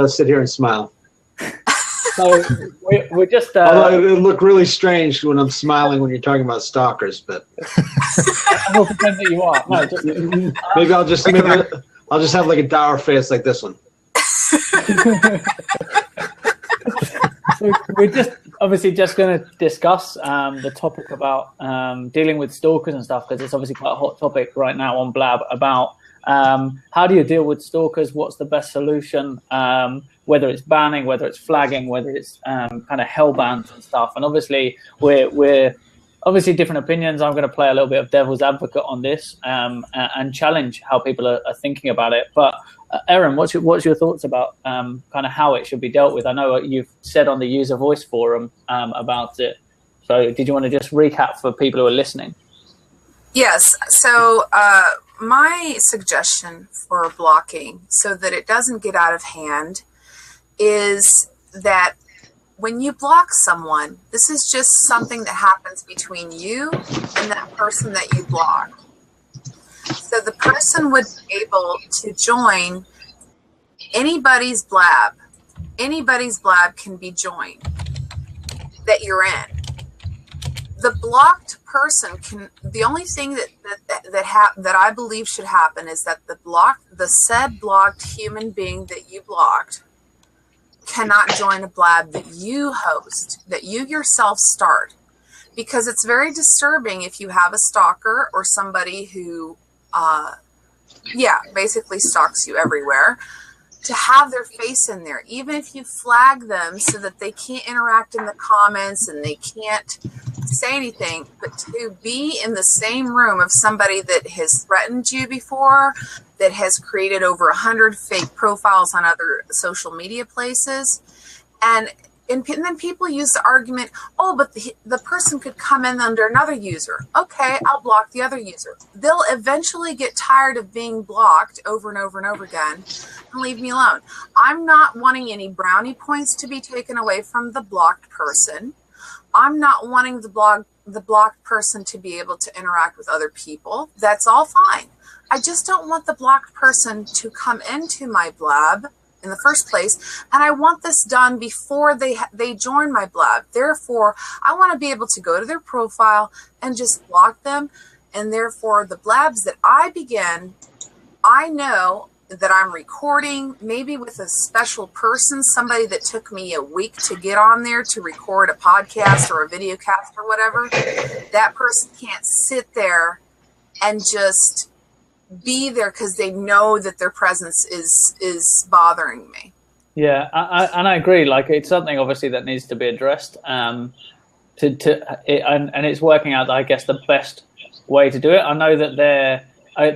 sit here and smile. So we're just. Although it look really strange when I'm smiling when you're talking about stalkers, but I will pretend that you are. No, just, maybe I'll just have like a dour face like this one. So we're just obviously just going to discuss the topic about dealing with stalkers and stuff, because it's obviously quite a hot topic right now on Blab about how do you deal with stalkers? What's the best solution? Whether it's banning, whether it's flagging, whether it's kind of hell bans and stuff. And obviously we're obviously different opinions. I'm going to play a little bit of devil's advocate on this and challenge how people are thinking about it. But Aaron, what's your thoughts about kind of how it should be dealt with? I know you've said on the user voice forum about it. So did you want to just recap for people who are listening? Yes. So my suggestion for blocking so that it doesn't get out of hand is that when you block someone, this is just something that happens between you and that person that you block. So the person would be able to join anybody's Blab. Anybody's Blab can be joined that you're in. The blocked person can. The only thing that I believe should happen is that the said blocked human being that you blocked cannot join a Blab that you host, that you yourself start, because it's very disturbing if you have a stalker or somebody who, basically stalks you everywhere, to have their face in there, even if you flag them so that they can't interact in the comments and they can't say anything, but to be in the same room of somebody that has threatened you before, that has created over 100 fake profiles on other social media places. And then people use the argument, oh, but the person could come in under another user. Okay, I'll block the other user. They'll eventually get tired of being blocked over and over and over again and leave me alone. I'm not wanting any brownie points to be taken away from the blocked person. I'm not wanting the blocked person to be able to interact with other people. That's all fine. I just don't want the blocked person to come into my Blab in the first place, and I want this done before they join my Blab. Therefore, I want to be able to go to their profile and just block them, and therefore the Blabs that I begin, I know that I'm recording, maybe with a special person, somebody that took me a week to get on there to record a podcast or a video cast or whatever. That person can't sit there and just be there because they know that their presence is bothering me. Yeah, I agree. Like, it's something obviously that needs to be addressed. And it's working out, I guess, the best way to do it. I know that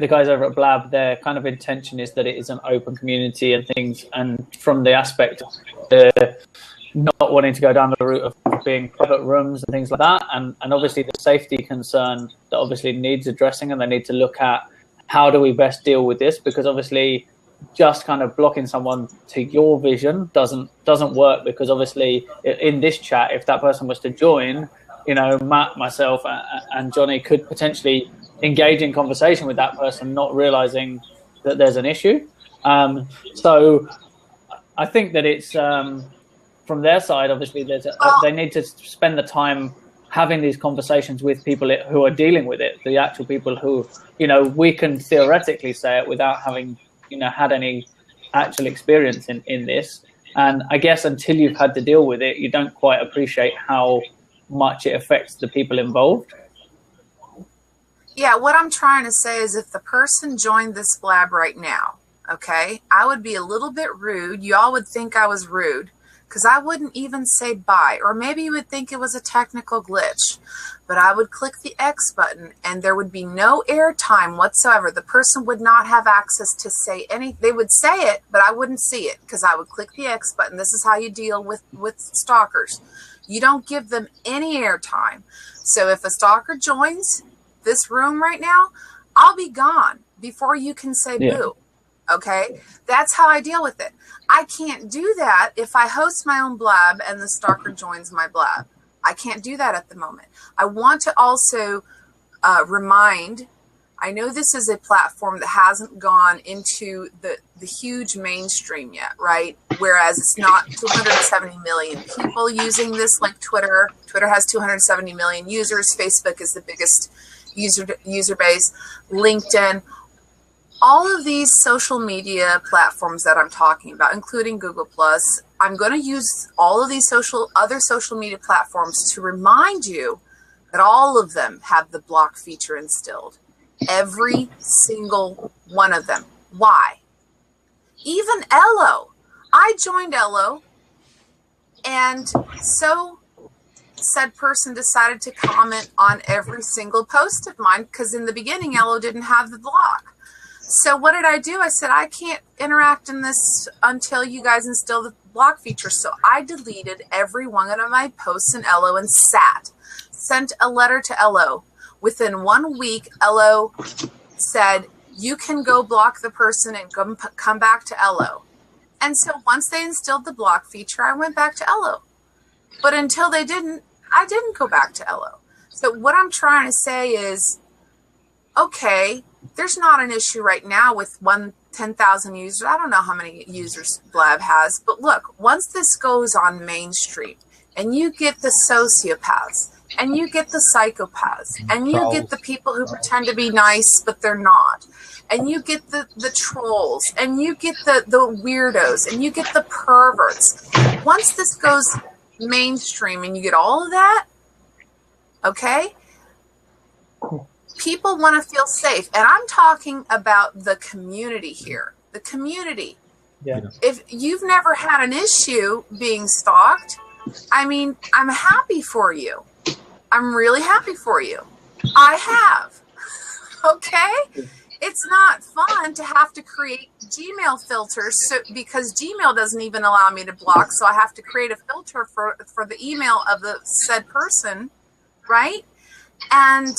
the guys over at Blab, their kind of intention is that it is an open community and things, and from the aspect of not wanting to go down the route of being private rooms and things like that, and obviously the safety concern that obviously needs addressing, and they need to look at how do we best deal with this, because obviously just kind of blocking someone to your vision doesn't work, because obviously in this chat, if that person was to join, you know, Matt, myself, and Johnny could potentially engage in conversation with that person, not realizing that there's an issue. So I think that it's from their side, obviously, they need to spend the time having these conversations with people who are dealing with it, the actual people who, you know, we can theoretically say it without having, you know, had any actual experience in this. And I guess until you've had to deal with it, you don't quite appreciate how much it affects the people involved. Yeah, what I'm trying to say is if the person joined this Blab right now, okay, I would be a little bit rude. You all would think I was rude because I wouldn't even say bye. Or maybe you would think it was a technical glitch. But I would click the X button and there would be no airtime whatsoever. The person would not have access to say anything. They would say it, but I wouldn't see it because I would click the X button. This is how you deal with stalkers. You don't give them any airtime. So if a stalker joins this room right now, I'll be gone before you can say boo. Okay? That's how I deal with it. I can't do that if I host my own Blab and the stalker joins my Blab. I can't do that at the moment. I want to also I know this is a platform that hasn't gone into the huge mainstream yet, right? Whereas it's not 270 million people using this like Twitter. Twitter has 270 million users. Facebook is the biggest user base. LinkedIn. All of these social media platforms that I'm talking about, including Google+, I'm going to use all of these other social media platforms to remind you that all of them have the block feature instilled. Every single one of them. Why? Even Ello. I joined Ello, and so said person decided to comment on every single post of mine, because in the beginning Ello didn't have the block. So what did I do? I said, I can't interact in this until you guys instill the block feature. So I deleted every one of my posts in Ello and sent a letter to Ello. Within 1 week, Ello said, you can go block the person and come back to Ello. And so once they instilled the block feature, I went back to Ello. But until they didn't, I didn't go back to Ello. So what I'm trying to say is, okay, there's not an issue right now with 10,000 users. I don't know how many users Blab has, but look, once this goes on mainstream and you get the sociopaths and you get the psychopaths and you get the people who pretend to be nice but they're not, and you get the trolls and you get the weirdos and you get the perverts. Once this goes mainstream and you get all of that, okay, people want to feel safe. And I'm talking about the community here. The community. Yeah. If you've never had an issue being stalked, I mean, I'm happy for you. I'm really happy for you. I have. Okay? It's not fun to have to create Gmail filters because Gmail doesn't even allow me to block, so I have to create a filter for the email of the said person, right? And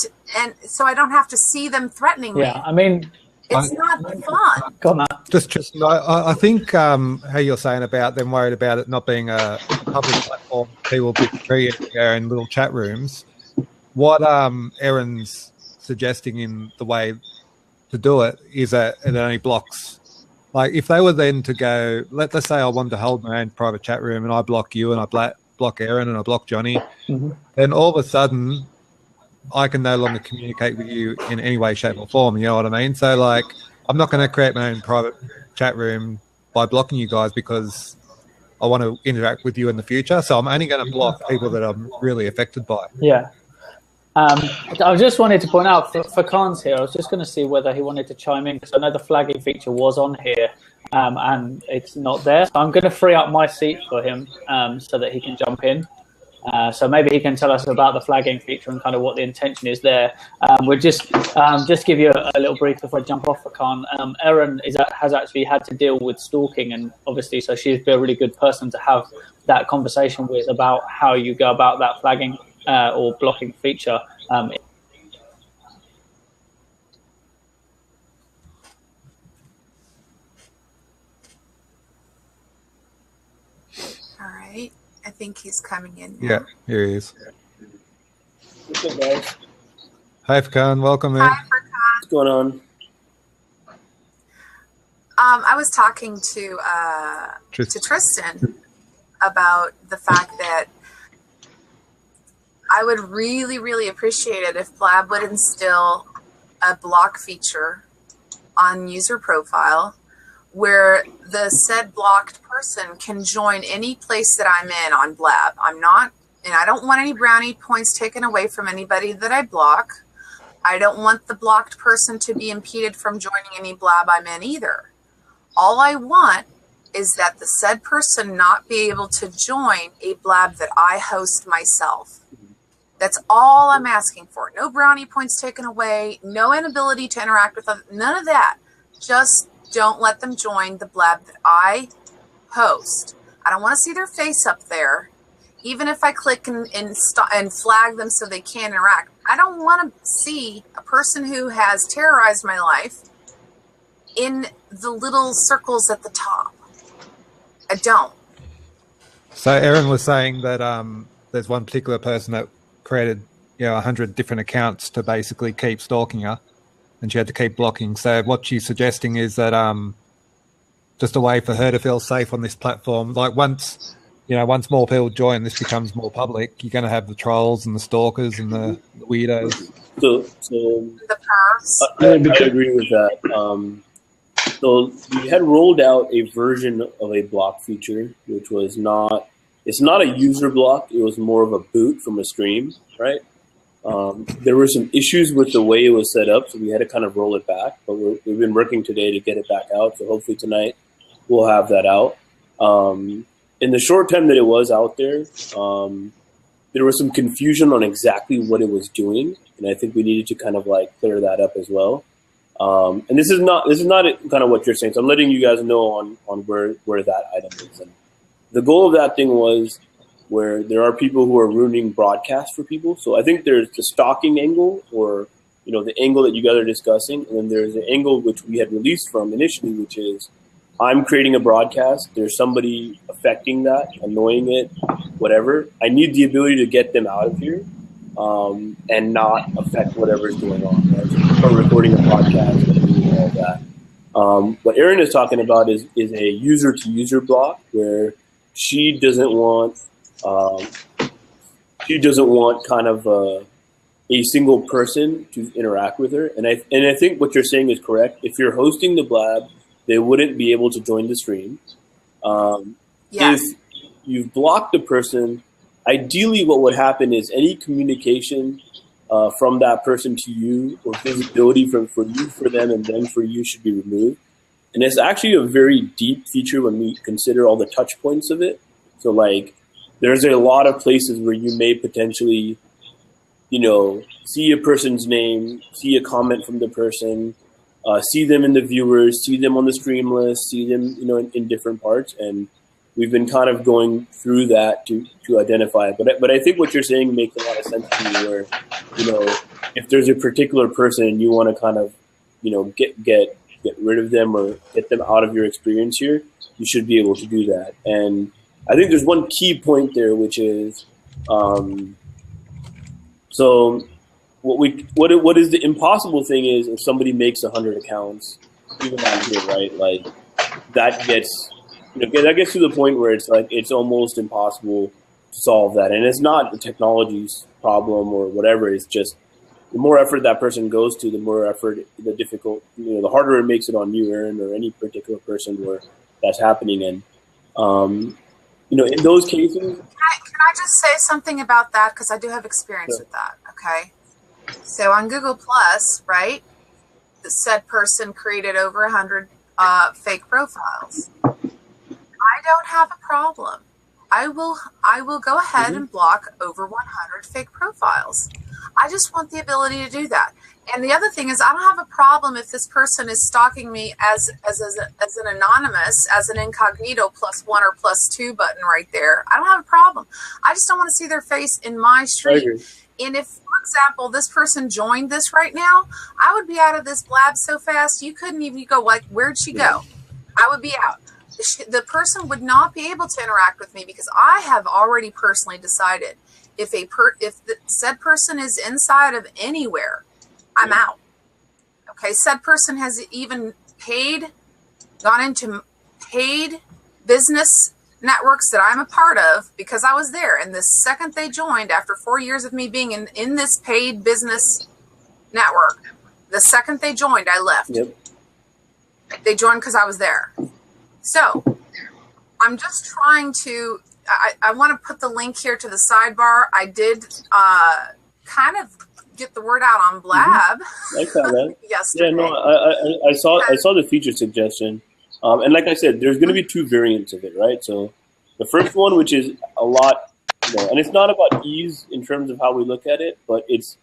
so I don't have to see them threatening me. Yeah, I mean, it's not fun. Go on, Matt. Just I think how you're saying about them worried about it not being a public platform, people will be creating their own little chat rooms. What Erin's suggesting in the way to do it is that it only blocks. Like if they were then to go, let's say I wanted to hold my own private chat room and I block you and I block Erin and I block Johnny, then all of a sudden I can no longer communicate with you in any way, shape or form. You know what I mean? So like, I'm not going to create my own private chat room by blocking you guys because I want to interact with you in the future. So I'm only going to block people that I'm really affected by. Yeah. I just wanted to point out for Khan's here, I was just going to see whether he wanted to chime in because I know the flagging feature was on here and it's not there. So I'm going to free up my seat for him so that he can jump in. So maybe he can tell us about the flagging feature and kind of what the intention is there. We'll just give you a little brief before I jump off for Khan. Erin has actually had to deal with stalking, and obviously, so she's been a really good person to have that conversation with about how you go about that flagging or blocking feature. All right. I think he's coming in now. Yeah, here he is. Hi, Furkan. Welcome in. Hi, Furkan. What's going on? I was talking to Tristan about the fact that I would really, really appreciate it if Blab would instill a block feature on user profile where the said blocked person can join any place that I'm in on Blab. I don't want any brownie points taken away from anybody that I block. I don't want the blocked person to be impeded from joining any Blab I'm in either. All I want is that the said person not be able to join a Blab that I host myself. That's all I'm asking for. No brownie points taken away, no inability to interact with them, none of that. Just don't let them join the Blab that I host. I don't want to see their face up there, even if I click and flag them so they can't interact. I don't want to see a person who has terrorized my life in the little circles at the top. I don't. So Erin was saying that there's one particular person that created 100 different accounts to basically keep stalking her. and she had to keep blocking. So what she's suggesting is that just a way for her to feel safe on this platform. Like once more people join, this becomes more public. You're going to have the trolls and the stalkers and the weirdos. So The pervs. I agree with that. So we had rolled out a version of a block feature, which was it's not a user block. It was more of a boot from a stream, right? There were some issues with the way it was set up, so we had to kind of roll it back. But we've been working today to get it back out. So hopefully tonight we'll have that out. In the short time that it was out there, there was some confusion on exactly what it was doing, and I think we needed to kind of like clear that up as well. And this is not kind of what you're saying. So I'm letting you guys know on where that item is. And the goal of that thing was where there are people who are ruining broadcasts for people. So I think there's the stalking angle, or the angle that you guys are discussing, and then there's the angle which we had released from initially, which is I'm creating a broadcast. There's somebody affecting that, annoying it, whatever. I need the ability to get them out of here and not affect whatever's going on. Right? So start recording a podcast and doing all that. What Erin is talking about is a user-to-user block where she doesn't want kind of a single person to interact with her. And I think what you're saying is correct. If you're hosting the Blab, they wouldn't be able to join the stream. Yes. If you've blocked the person, ideally what would happen is any communication from that person to you, or visibility for you for them and then for you, should be removed. And it's actually a very deep feature when we consider all the touch points of it. So like there's a lot of places where you may potentially, see a person's name, see a comment from the person, see them in the viewers, see them on the stream list, see them, in different parts. And we've been kind of going through that to identify it. But I think what you're saying makes a lot of sense to me, where, if there's a particular person and you want to kind of, get rid of them or get them out of your experience here, you should be able to do that. And I think there's one key point there, which is, so what is the impossible thing is if somebody makes 100 accounts, even on here, right? Like that gets to the point where it's like it's almost impossible to solve that. And it's not the technology's problem or whatever. It's just the more effort that person goes to, the more effort, the harder it makes it on you, Aaron, or any particular person where that's happening. And in those cases, Can I just say something about that? Because I do have experience with that. Okay. So on Google Plus, right, the said person created over 100 fake profiles. I don't have a problem. I will go ahead and block over 100 fake profiles. I just want the ability to do that. And the other thing is, I don't have a problem if this person is stalking me as an anonymous, as an incognito +1 or +2 button right there. I don't have a problem. I just don't want to see their face in my stream. And if, for example, this person joined this right now, I would be out of this Blab so fast you couldn't even go like, where'd she go? I would be out. The person would not be able to interact with me because I have already personally decided if the said person is inside of anywhere, I'm out. Okay, said person has even gone into paid business networks that I'm a part of because I was there. And the second they joined, after 4 years of me being in this paid business network, the second they joined, I left. Yep. They joined because I was there. So I'm just trying to, I want to put the link here to the sidebar. I did kind of get the word out on Blab. I saw that. Yesterday. Yeah, no, I saw the feature suggestion. And like I said, there's going to be two variants of it, right? So the first one, which is a lot, and it's not about ease in terms of how we look at it, but it's,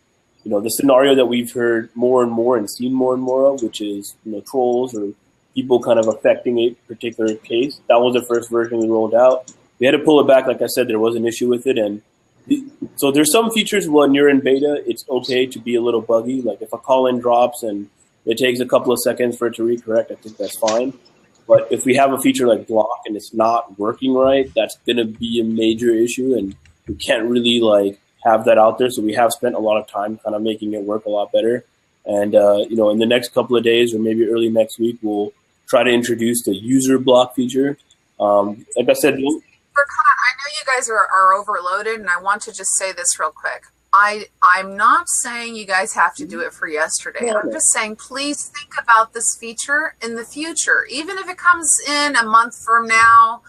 the scenario that we've heard more and more and seen more and more of, which is, trolls or people kind of affecting a particular case. That was the first version we rolled out. We had to pull it back. Like I said, there was an issue with it. And so there's some features when you're in beta, it's okay to be a little buggy. Like if a call-in drops and it takes a couple of seconds for it to recorrect, I think that's fine. But if we have a feature like block and it's not working right, that's going to be a major issue. And we can't really have that out there. So we have spent a lot of time kind of making it work a lot better. And in the next couple of days or maybe early next week, we'll try to introduce the user block feature. Like I said, I know you guys are overloaded, and I want to just say this real quick. I'm not saying you guys have to do it for yesterday. I'm just saying please think about this feature in the future. Even if it comes in a month from now,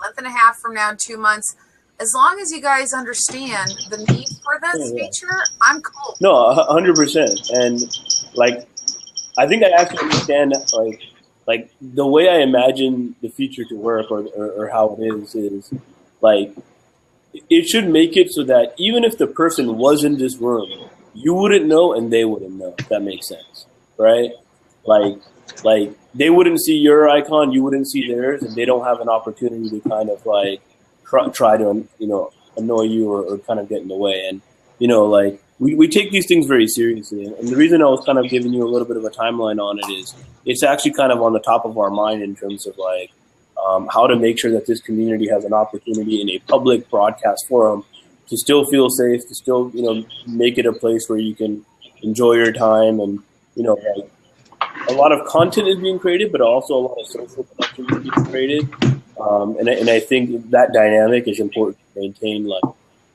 month and a half from now, 2 months, as long as you guys understand the need for this feature, I'm cool. No, 100%. And like, I think I actually understand like the way I imagine the feature to work or how it is like, it should make it so that even if the person was in this room, you wouldn't know and they wouldn't know, if that makes sense, right? Like they wouldn't see your icon, you wouldn't see theirs, and they don't have an opportunity to kind of like try to, annoy you or kind of get in the way. And, like we take these things very seriously. And the reason I was kind of giving you a little bit of a timeline on it is it's actually kind of on the top of our mind in terms of like, how to make sure that this community has an opportunity in a public broadcast forum to still feel safe, to still, make it a place where you can enjoy your time. And, like a lot of content is being created, but also a lot of social connection is being created. And I think that dynamic is important to maintain. Like,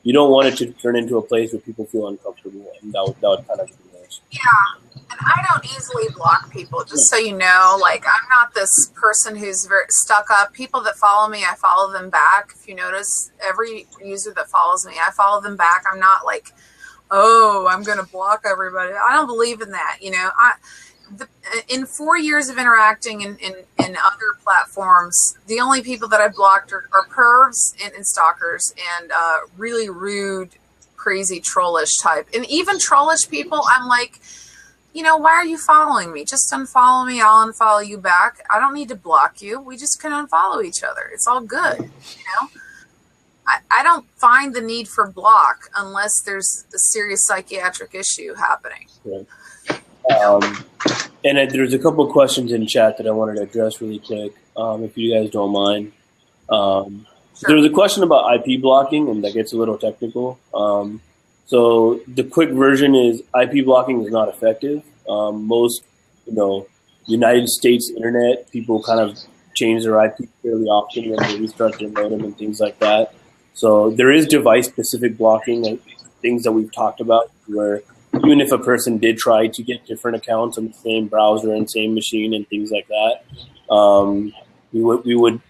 you don't want it to turn into a place where people feel uncomfortable, and that would kind of be nice. Yeah. And I don't easily block people, just so you know. Like, I'm not this person who's very stuck up. People that follow me, I follow them back. If you notice, every user that follows me, I follow them back. I'm not like, oh, I'm going to block everybody. I don't believe in that. In 4 years of interacting in other platforms, the only people that I've blocked are pervs and stalkers and really rude, crazy, trollish type. And even trollish people, I'm like, why are you following me? Just unfollow me. I'll unfollow you back. I don't need to block you. We just can unfollow each other. It's all good. I don't find the need for block unless there's a serious psychiatric issue happening. Right. And there's a couple of questions in chat that I wanted to address really quick, if you guys don't mind. Sure. There was a question about IP blocking, and that gets a little technical. So the quick version is IP blocking is not effective. Most, United States internet people kind of change their IP fairly often when they restart their modem and things like that. So there is device-specific blocking, like things that we've talked about, where even if a person did try to get different accounts on the same browser and same machine and things like that, we would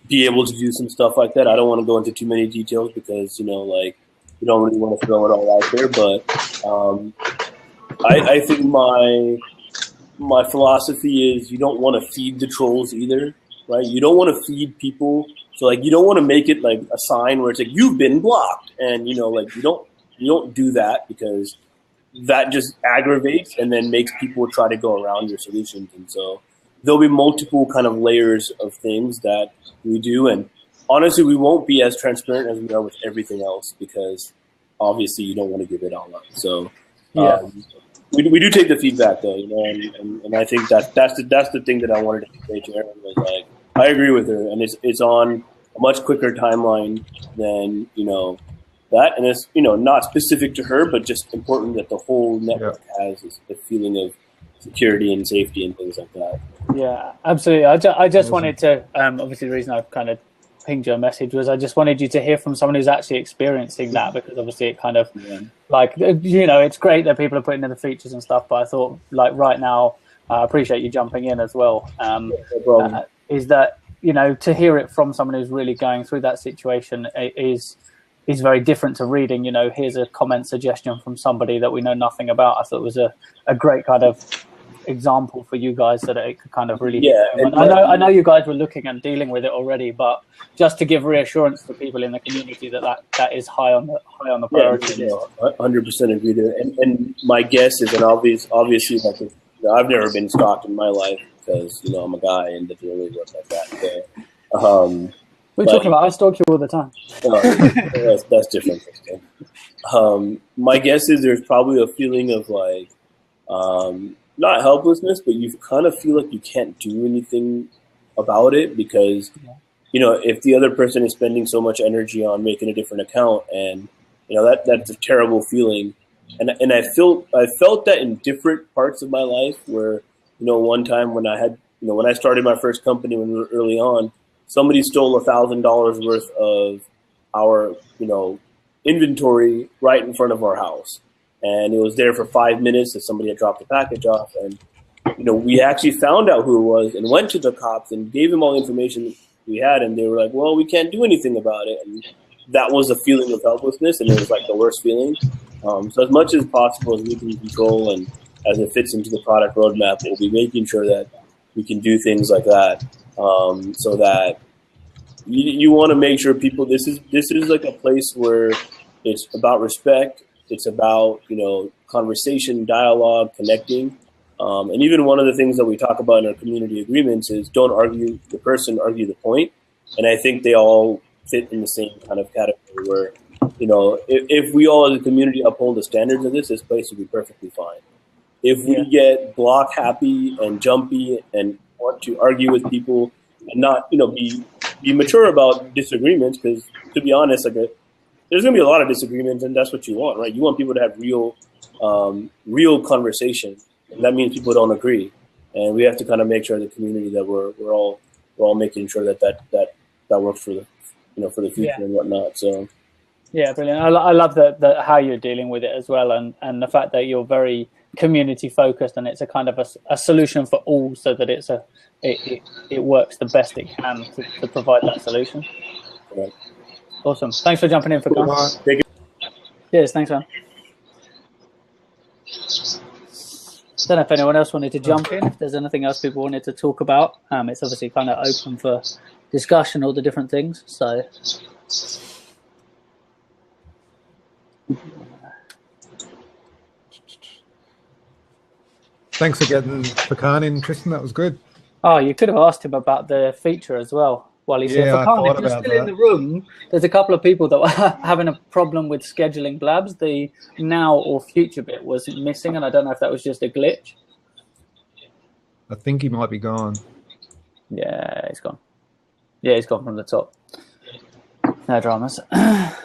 be able to do some stuff like that. I don't want to go into too many details because, we don't really want to throw it all out there. But I think my philosophy is you don't want to feed the trolls either, right? You don't want to feed people. So, like, you don't want to make it like a sign where it's like, you've been blocked. And, you don't do that because that just aggravates and then makes people try to go around your solutions. And so there'll be multiple kind of layers of things that we do. And honestly, we won't be as transparent as we are with everything else because obviously you don't want to give it all up. So we do take the feedback though, and I think that's the thing that I wanted to say to Erin was like, I agree with her, and it's on a much quicker timeline than, that, and it's not specific to her, but just important that the whole network has the feeling of security and safety and things like that. Yeah, absolutely. I just wanted to obviously the reason I've kind of pinged your message was I just wanted you to hear from someone who's actually experiencing that, because obviously it kind of like it's great that people are putting in the features and stuff, but I thought like right now I appreciate you jumping in as well. Is that to hear it from someone who's really going through that situation is very different to reading, here's a comment suggestion from somebody that we know nothing about. I thought it was a great kind of example for you guys so that it could kind of really I know you guys were looking and dealing with it already, but just to give reassurance to people in the community that is high on the priority list. 100% agree there. And my guess is, and obviously like I've never been stalked in my life because I'm a guy and the deal is like that. So, what are you talking about? I stalk you all the time. That's different. My guess is there's probably a feeling of like, not helplessness, but you kind of feel like you can't do anything about it because, if the other person is spending so much energy on making a different account and, that's a terrible feeling. and I felt that in different parts of my life. Where one time when when I started my first company when we were early on, somebody stole $1,000 worth of our inventory right in front of our house, and it was there for 5 minutes as somebody had dropped the package off, and we actually found out who it was and went to the cops and gave them all the information we had, and they were like, well, we can't do anything about it. And that was a feeling of helplessness, and it was like the worst feeling. So as much as possible as we can control and as it fits into the product roadmap, we'll be making sure that we can do things like that, so that you want to make sure people, this is like a place where it's about respect, it's about conversation, dialogue, connecting. And even one of the things that we talk about in our community agreements is don't argue the person, argue the point. And I think they all fit in the same kind of category where, if we all as a community uphold the standards of this place will be perfectly fine. If we get block happy and jumpy and want to argue with people and not, be mature about disagreements, because to be honest, there's going to be a lot of disagreements, and that's what you want, right? You want people to have real conversation. And that means people don't agree, and we have to kind of make sure the community that we're all making sure that works for the for the future and whatnot. So yeah, brilliant. I love that how you're dealing with it as well, and the fact that you're very community focused, and it's a kind of a solution for all, so that it works the best it can to provide that solution. Right. Awesome. Thanks for jumping in for Con. Cheers. Thanks, man. Don't know if anyone else wanted to jump in, if there's anything else people wanted to talk about. It's obviously kind of open for discussion, all the different things. So thanks for getting Pecan in, Tristan. That was good. Oh, you could have asked him about the feature as well while he's here. Pecan, if you're still in the room, there's a couple of people that were having a problem with scheduling Blabs. The now or future bit was missing, and I don't know if that was just a glitch. I think he might be gone. Yeah, he's gone. Yeah, he's gone from the top. No dramas. Yeah,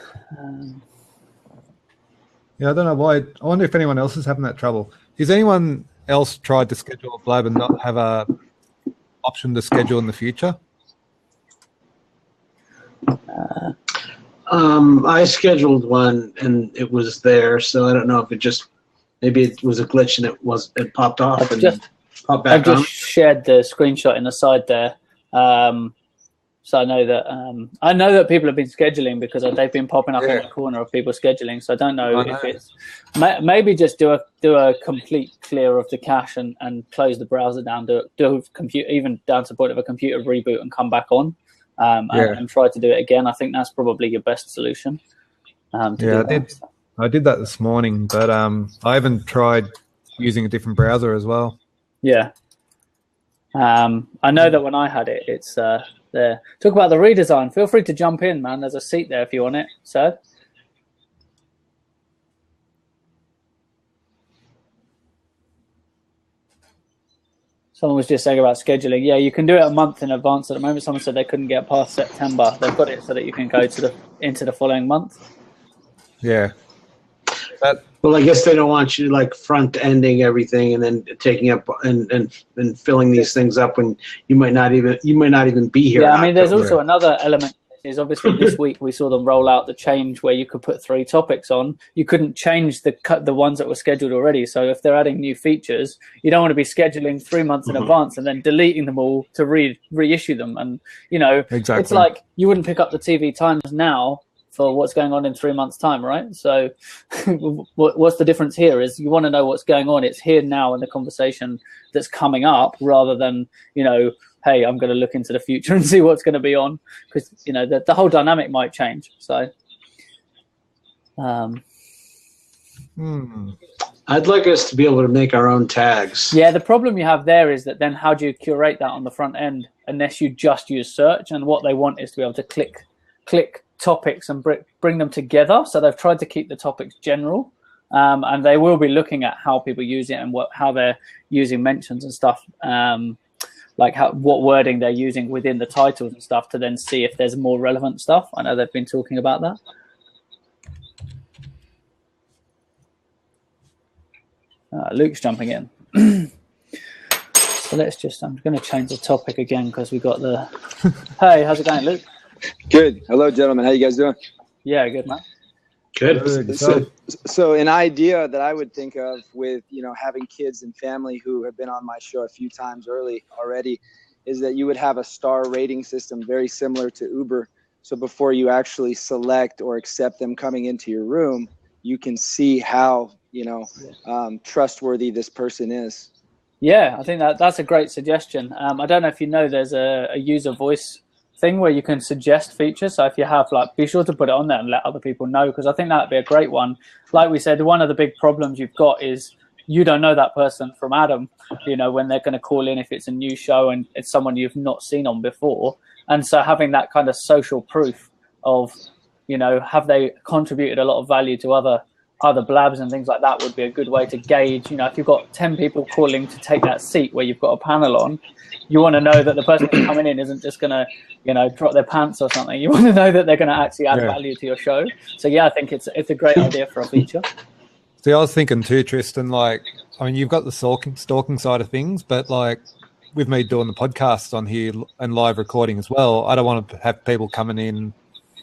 I don't know why. I wonder if anyone else is having that trouble. Has anyone else tried to schedule a Blab and not have a option to schedule in the future? I scheduled one and it was there, so I don't know if maybe it was a glitch and it popped off popped back on. I've just shared the screenshot in the side there. So I know that people have been scheduling because they've been popping up in the corner of people scheduling. So I don't know if it's maybe just do a complete clear of the cache and close the browser down. Do a computer, even down to the point of a computer reboot, and come back on and try to do it again. I think that's probably your best solution. I did that this morning, but I haven't tried using a different browser as well. Yeah. I know that when I had it, it's there. Talk about the redesign. Feel free to jump in, man. There's a seat there if you want it. So. Someone was just saying about scheduling. Yeah, you can do it a month in advance at the moment. Someone said they couldn't get past September. They've got it so that you can go into the following month. Yeah. Well, I guess they don't want you like front ending everything and then taking up and filling these things up when you might not even be here. Yeah, I mean, there's also another element. Is obviously this week we saw them roll out the change where you could put 3 topics on. You couldn't change the ones that were scheduled already. So if they're adding new features, you don't want to be scheduling 3 months in advance and then deleting them all to reissue them. And exactly. It's like you wouldn't pick up the TV Times now for what's going on in 3 months' time, right? So what's the difference here is you want to know what's going on. It's here now in the conversation that's coming up, rather than hey, I'm going to look into the future and see what's going to be on, because the whole dynamic might change. So I'd like us to be able to make our own tags. Yeah, the problem you have there is that then how do you curate that on the front end unless you just use search? And what they want is to be able to click topics and bring them together. So they've tried to keep the topics general, and they will be looking at how people use it and how they're using mentions and stuff. Like what wording they're using within the titles and stuff, to then see if there's more relevant stuff. I know they've been talking about that. Luke's jumping in. So let's just, I'm going to change the topic again because we got the, hey, how's it going, Luke? Good. Hello, gentlemen. How you guys doing? Yeah, good, man. Good. So an idea that I would think of with, having kids and family who have been on my show a few times already is that you would have a star rating system very similar to Uber. So before you actually select or accept them coming into your room, you can see how, trustworthy this person is. Yeah, I think that's a great suggestion. I don't know if you know, there's a user voice thing where you can suggest features. So if you have, be sure to put it on there and let other people know, because I think that'd be a great one. Like we said, one of the big problems you've got is you don't know that person from Adam, when they're going to call in if it's a new show and it's someone you've not seen on before. And so having that kind of social proof of, have they contributed a lot of value to other blabs and things like that would be a good way to gauge. If you've got 10 people calling to take that seat where you've got a panel on, you want to know that the person who's coming in isn't just going to, drop their pants or something. You want to know that they're going to actually add value to your show. So yeah, I think it's a great idea for a feature. See, I was thinking too, Tristan, you've got the stalking side of things, but with me doing the podcast on here and live recording as well, I don't want to have people coming in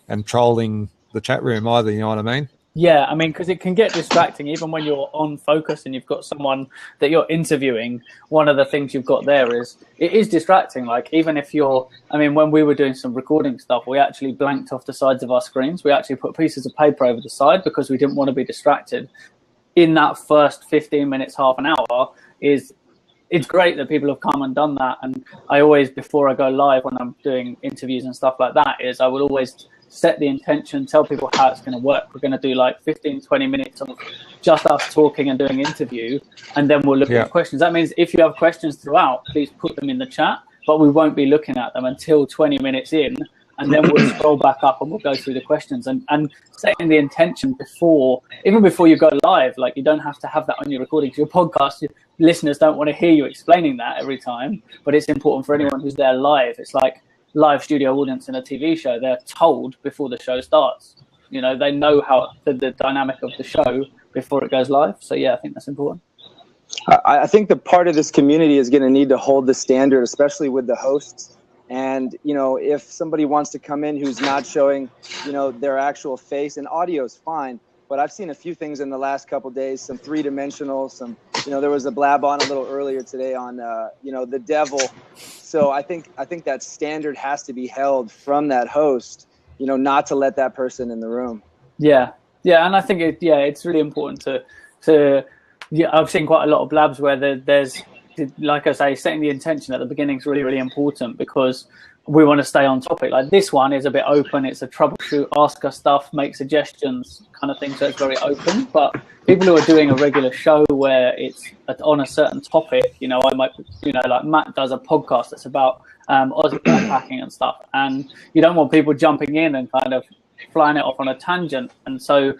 and trolling the chat room either, you know what I mean? Yeah, because it can get distracting even when you're on focus and you've got someone that you're interviewing. One of the things you've got there is it is distracting. Even if when we were doing some recording stuff, we actually blanked off the sides of our screens. We actually put pieces of paper over the side because we didn't want to be distracted. In that first 15 minutes, half an hour, it's great that people have come and done that. And I always, before I go live when I'm doing interviews and stuff like that, I will always set the intention, tell people how it's going to work. We're going to do 15, 20 minutes of just us talking and doing interview, and then we'll look at questions. That means if you have questions throughout, please put them in the chat, but we won't be looking at them until 20 minutes in, and then we'll scroll back up and we'll go through the questions and setting the intention even before you go live. You don't have to have that on your recording. Your podcast, your listeners don't want to hear you explaining that every time, but it's important for anyone who's there live. It's like live studio audience in a TV show. They're told before the show starts. They know how the dynamic of the show before it goes live. So yeah, I think that's important. I think the part of this community is going to need to hold the standard, especially with the hosts. And, if somebody wants to come in who's not showing, their actual face, and audio is fine, but I've seen a few things in the last couple of days, some three-dimensional, some, there was a blab on a little earlier today on, the devil. So I think that standard has to be held from that host, not to let that person in the room. Yeah. Yeah. And I think it's really important to I've seen quite a lot of blabs where there's, like I say, setting the intention at the beginning is really, really important because we want to stay on topic. This one is a bit open. It's a troubleshoot, ask us stuff, make suggestions kind of thing. So it's very open. But people who are doing a regular show where it's on a certain topic, I might, like Matt does a podcast that's about Aussie backpacking and stuff. And you don't want people jumping in and kind of flying it off on a tangent. And so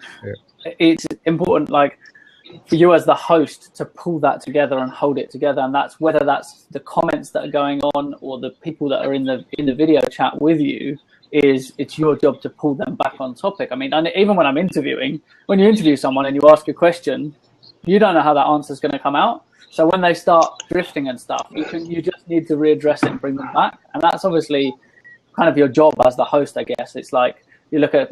it's important, for you as the host to pull that together and hold it together, and that's whether that's the comments that are going on or the people that are in the video chat with you. It's your job to pull them back on topic. And even when I'm interviewing, when you interview someone and you ask a question, you don't know how that answer is going to come out. So when they start drifting and stuff, you just need to readdress it and bring them back. And that's obviously kind of your job as the host, I guess. It's like you look at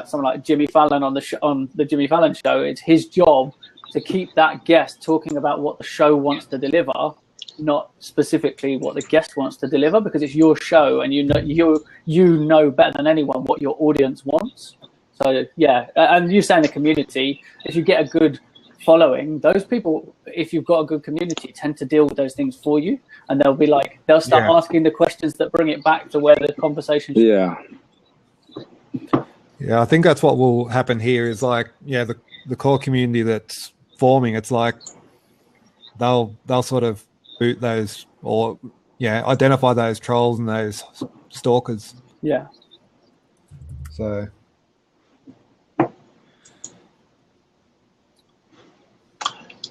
someone like Jimmy Fallon on the Jimmy Fallon show. It's his job to keep that guest talking about what the show wants to deliver, not specifically what the guest wants to deliver, because it's your show and you know better than anyone what your audience wants. So yeah, and you say in the community, if you get a good following, those people, if you've got a good community, tend to deal with those things for you, and they'll start asking the questions that bring it back to where the conversation should be. Yeah, I think that's what will happen here is the core community that's forming, it's like they'll sort of boot those or identify those trolls and those stalkers. Yeah.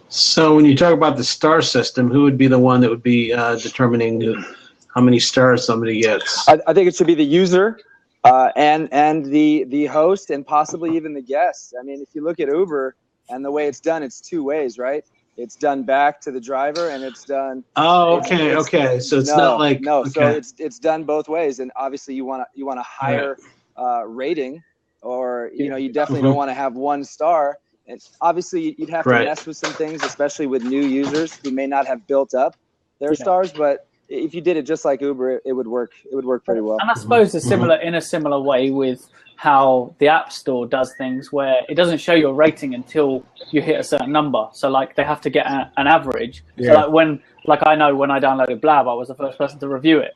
So when you talk about the star system, who would be the one that would be determining how many stars somebody gets? I think it should be the user and the host and possibly even the guest. If you look at Uber and the way it's done, it's two ways, right? It's done back to the driver, and it's done. Oh, okay. So it's not like So it's done both ways, and obviously you want a higher rating, or you definitely don't want to have 1 star. And obviously you'd have to mess with some things, especially with new users who may not have built up their stars. But if you did it just like Uber, it would work. It would work pretty well. And I suppose in a similar way with how the App Store does things, where it doesn't show your rating until you hit a certain number. So like they have to get an average. Yeah. So I know when I downloaded Blab, I was the first person to review it,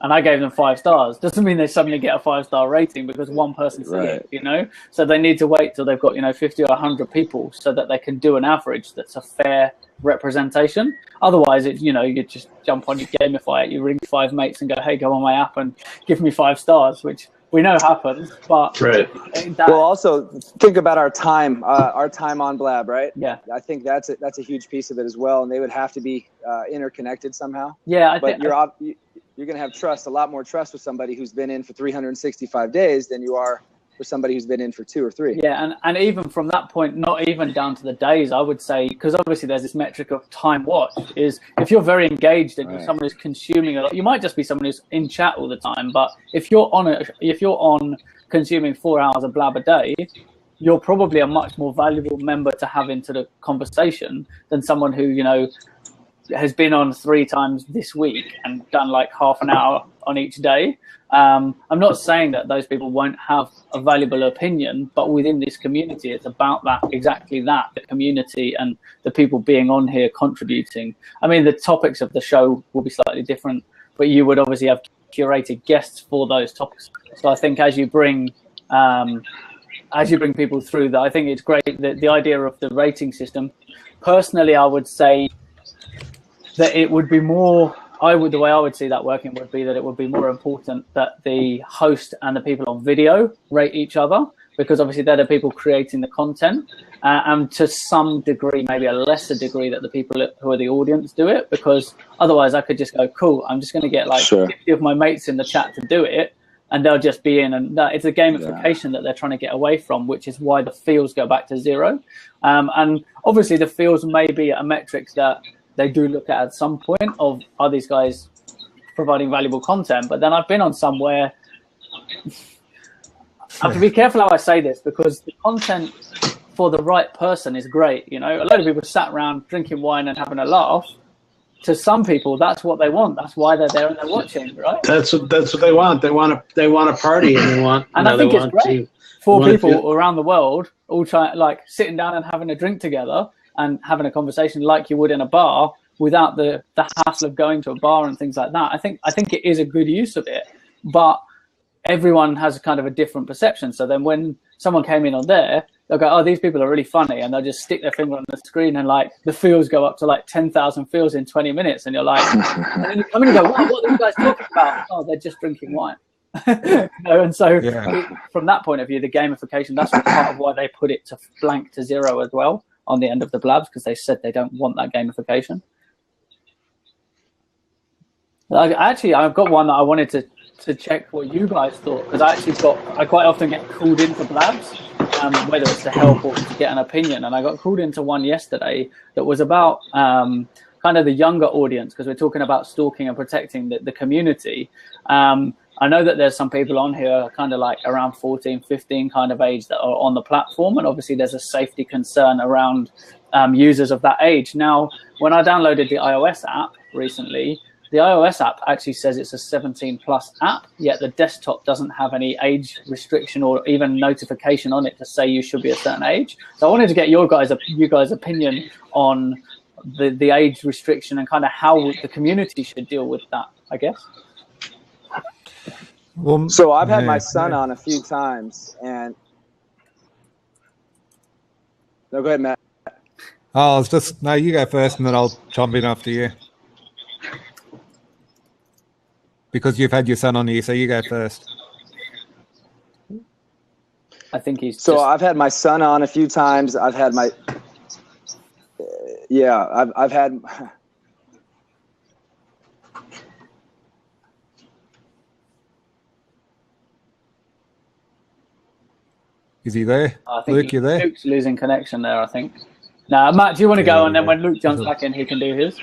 and I gave them 5 stars. Doesn't mean they suddenly get a 5-star rating because one person said it, So they need to wait till they've got 50 or 100 people so that they can do an average that's a fair representation. Otherwise, you just jump on, you gamify it, you ring 5 mates and go, hey, go on my app and give me 5 stars, which we know happens. But well, also think about our time on Blab, right? Yeah, I think that's a huge piece of it as well, and they would have to be interconnected somehow. Yeah, you're going to have a lot more trust with somebody who's been in for 365 days than you are for somebody who's been in for 2 or 3. Yeah, and even from that point, not even down to the days, I would say, because obviously there's this metric of time watched, is if you're very engaged and you're someone who's consuming a lot, you might just be someone who's in chat all the time, but if you're on consuming 4 hours of Blab a day, you're probably a much more valuable member to have into the conversation than someone who, has been on 3 times this week and done like half an hour on each day. I'm not saying that those people won't have a valuable opinion, but within this community, it's about exactly that, the community and the people being on here contributing. I mean, the topics of the show will be slightly different, but you would obviously have curated guests for those topics. So I think as you bring people through that, I think it's great that the idea of the rating system. Personally, I would say that it would be more, the way I would see that working would be that it would be more important that the host and the people on video rate each other, because obviously they're the people creating the content, and to some degree, maybe a lesser degree, that the people who are the audience do it, because otherwise I could just go, cool, I'm just going to get 50 of my mates in the chat to do it, and they'll just be in, and it's a gamification that they're trying to get away from, which is why the fields go back to 0. And obviously the fields may be a metric that they do look at some point of, are these guys providing valuable content? But then I've been on somewhere, I have to be careful how I say this, because the content for the right person is great. A lot of people sat around drinking wine and having a laugh. To some people, that's what they want. That's why they're there and they're watching, right? That's what they want. They want a party, and they want. And I think it's great for people around the world all sitting down and having a drink together and having a conversation like you would in a bar, without the hassle of going to a bar and things like that. I think it is a good use of it, but everyone has kind of a different perception. So then when someone came in on there, they'll go, oh, these people are really funny, and they'll just stick their finger on the screen, and the fields go up to 10,000 fields in 20 minutes, and you're like, and then you come in and go, wow, what are you guys talking about? Oh, they're just drinking wine. And so from that point of view, the gamification, that's part of why they put it to blank to 0 as well on the end of the Blabs, because they said they don't want that gamification. I've got one that I wanted to check what you guys thought, because I quite often get called into Blabs, whether it's to help or to get an opinion, and I got called into one yesterday that was about kind of the younger audience, because we're talking about stalking and protecting the community. I know that there's some people on here kind of around 14, 15 kind of age that are on the platform, and obviously there's a safety concern around users of that age. Now, when I downloaded the iOS app recently, the iOS app actually says it's a 17 plus app, yet the desktop doesn't have any age restriction or even notification on it to say you should be a certain age. So I wanted to get you guys' opinion on the age restriction and kind of how the community should deal with that, I guess. Well, so I've had my son on a few times, and no, go ahead, Matt. Oh, you go first, and then I'll jump in after you. Because you've had your son on here, so you go first. I think he's. So I've had my son on a few times. I've had my. I've had. Is he there? I think Luke, you there? Luke's losing connection there, I think. Now, Matt, do you want to go? And then when Luke jumps back in, he can do his.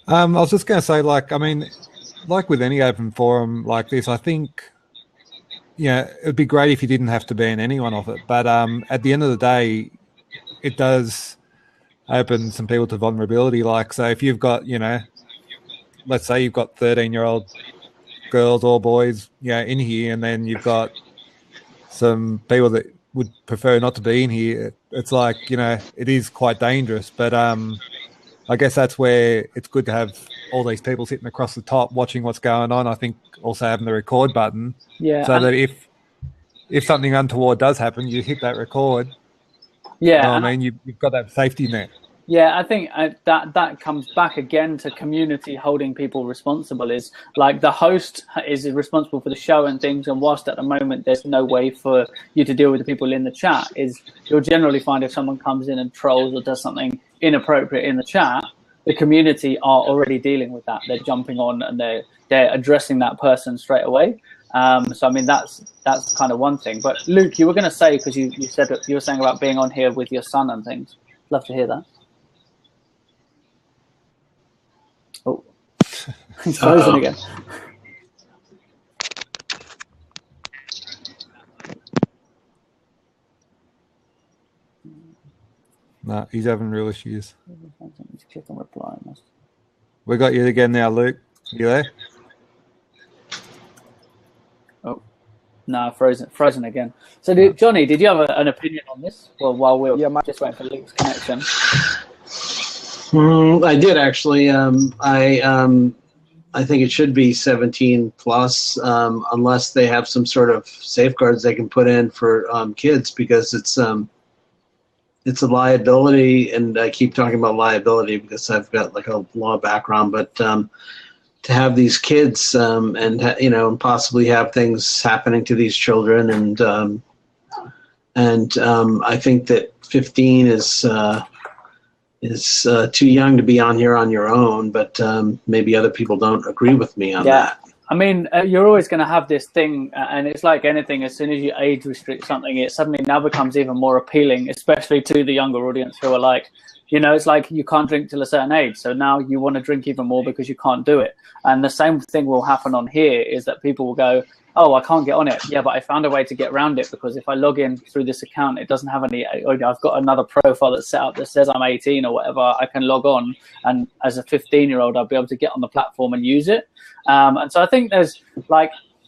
I was just going to say, like with any open forum like this, I think, it'd be great if you didn't have to ban anyone off it. But at the end of the day, it does open some people to vulnerability. Like, so if you've got, let's say you've got 13-year-old girls or boys, in here, and then you've got some people that would prefer not to be in here, it's like, it is quite dangerous. But I guess that's where it's good to have all these people sitting across the top watching what's going on. I think also having the record button, so that if something untoward does happen, you hit that record. Yeah, I mean, you've got that safety net. Yeah, I think that comes back again to community holding people responsible. Is like the host is responsible for the show and things, and whilst at the moment there's no way for you to deal with the people in the chat, is you'll generally find if someone comes in and trolls or does something inappropriate in the chat, the community are already dealing with that. They're jumping on and they're addressing that person straight away. So I mean that's kind of one thing. But Luke, you were going to say, because you said that you were saying about being on here with your son and things. Love to hear that. Oh, he's frozen again. No, he's having real issues. Click on reply. We got you again now, Luke. You there? Oh, no, frozen again. So, Johnny, did you have an opinion on this? Well, while we're just waiting for Luke's connection. I did actually. I think it should be 17 plus, unless they have some sort of safeguards they can put in for kids, because it's a liability, and I keep talking about liability because I've got like a law background, but to have these kids and possibly have things happening to these children, and I think that 15 is too young to be on here on your own, but maybe other people don't agree with me on that. I mean, you're always going to have this thing, and it's like anything, as soon as you age restrict something, it suddenly now becomes even more appealing, especially to the younger audience who are like, it's like you can't drink till a certain age, so now you want to drink even more because you can't do it. And the same thing will happen on here, is that people will go, oh, I can't get on it. Yeah, but I found a way to get around it, because if I log in through this account, it doesn't have any, I've got another profile that's set up that says I'm 18 or whatever. I can log on, and as a 15-year-old, I'll be able to get on the platform and use it. And so I think there's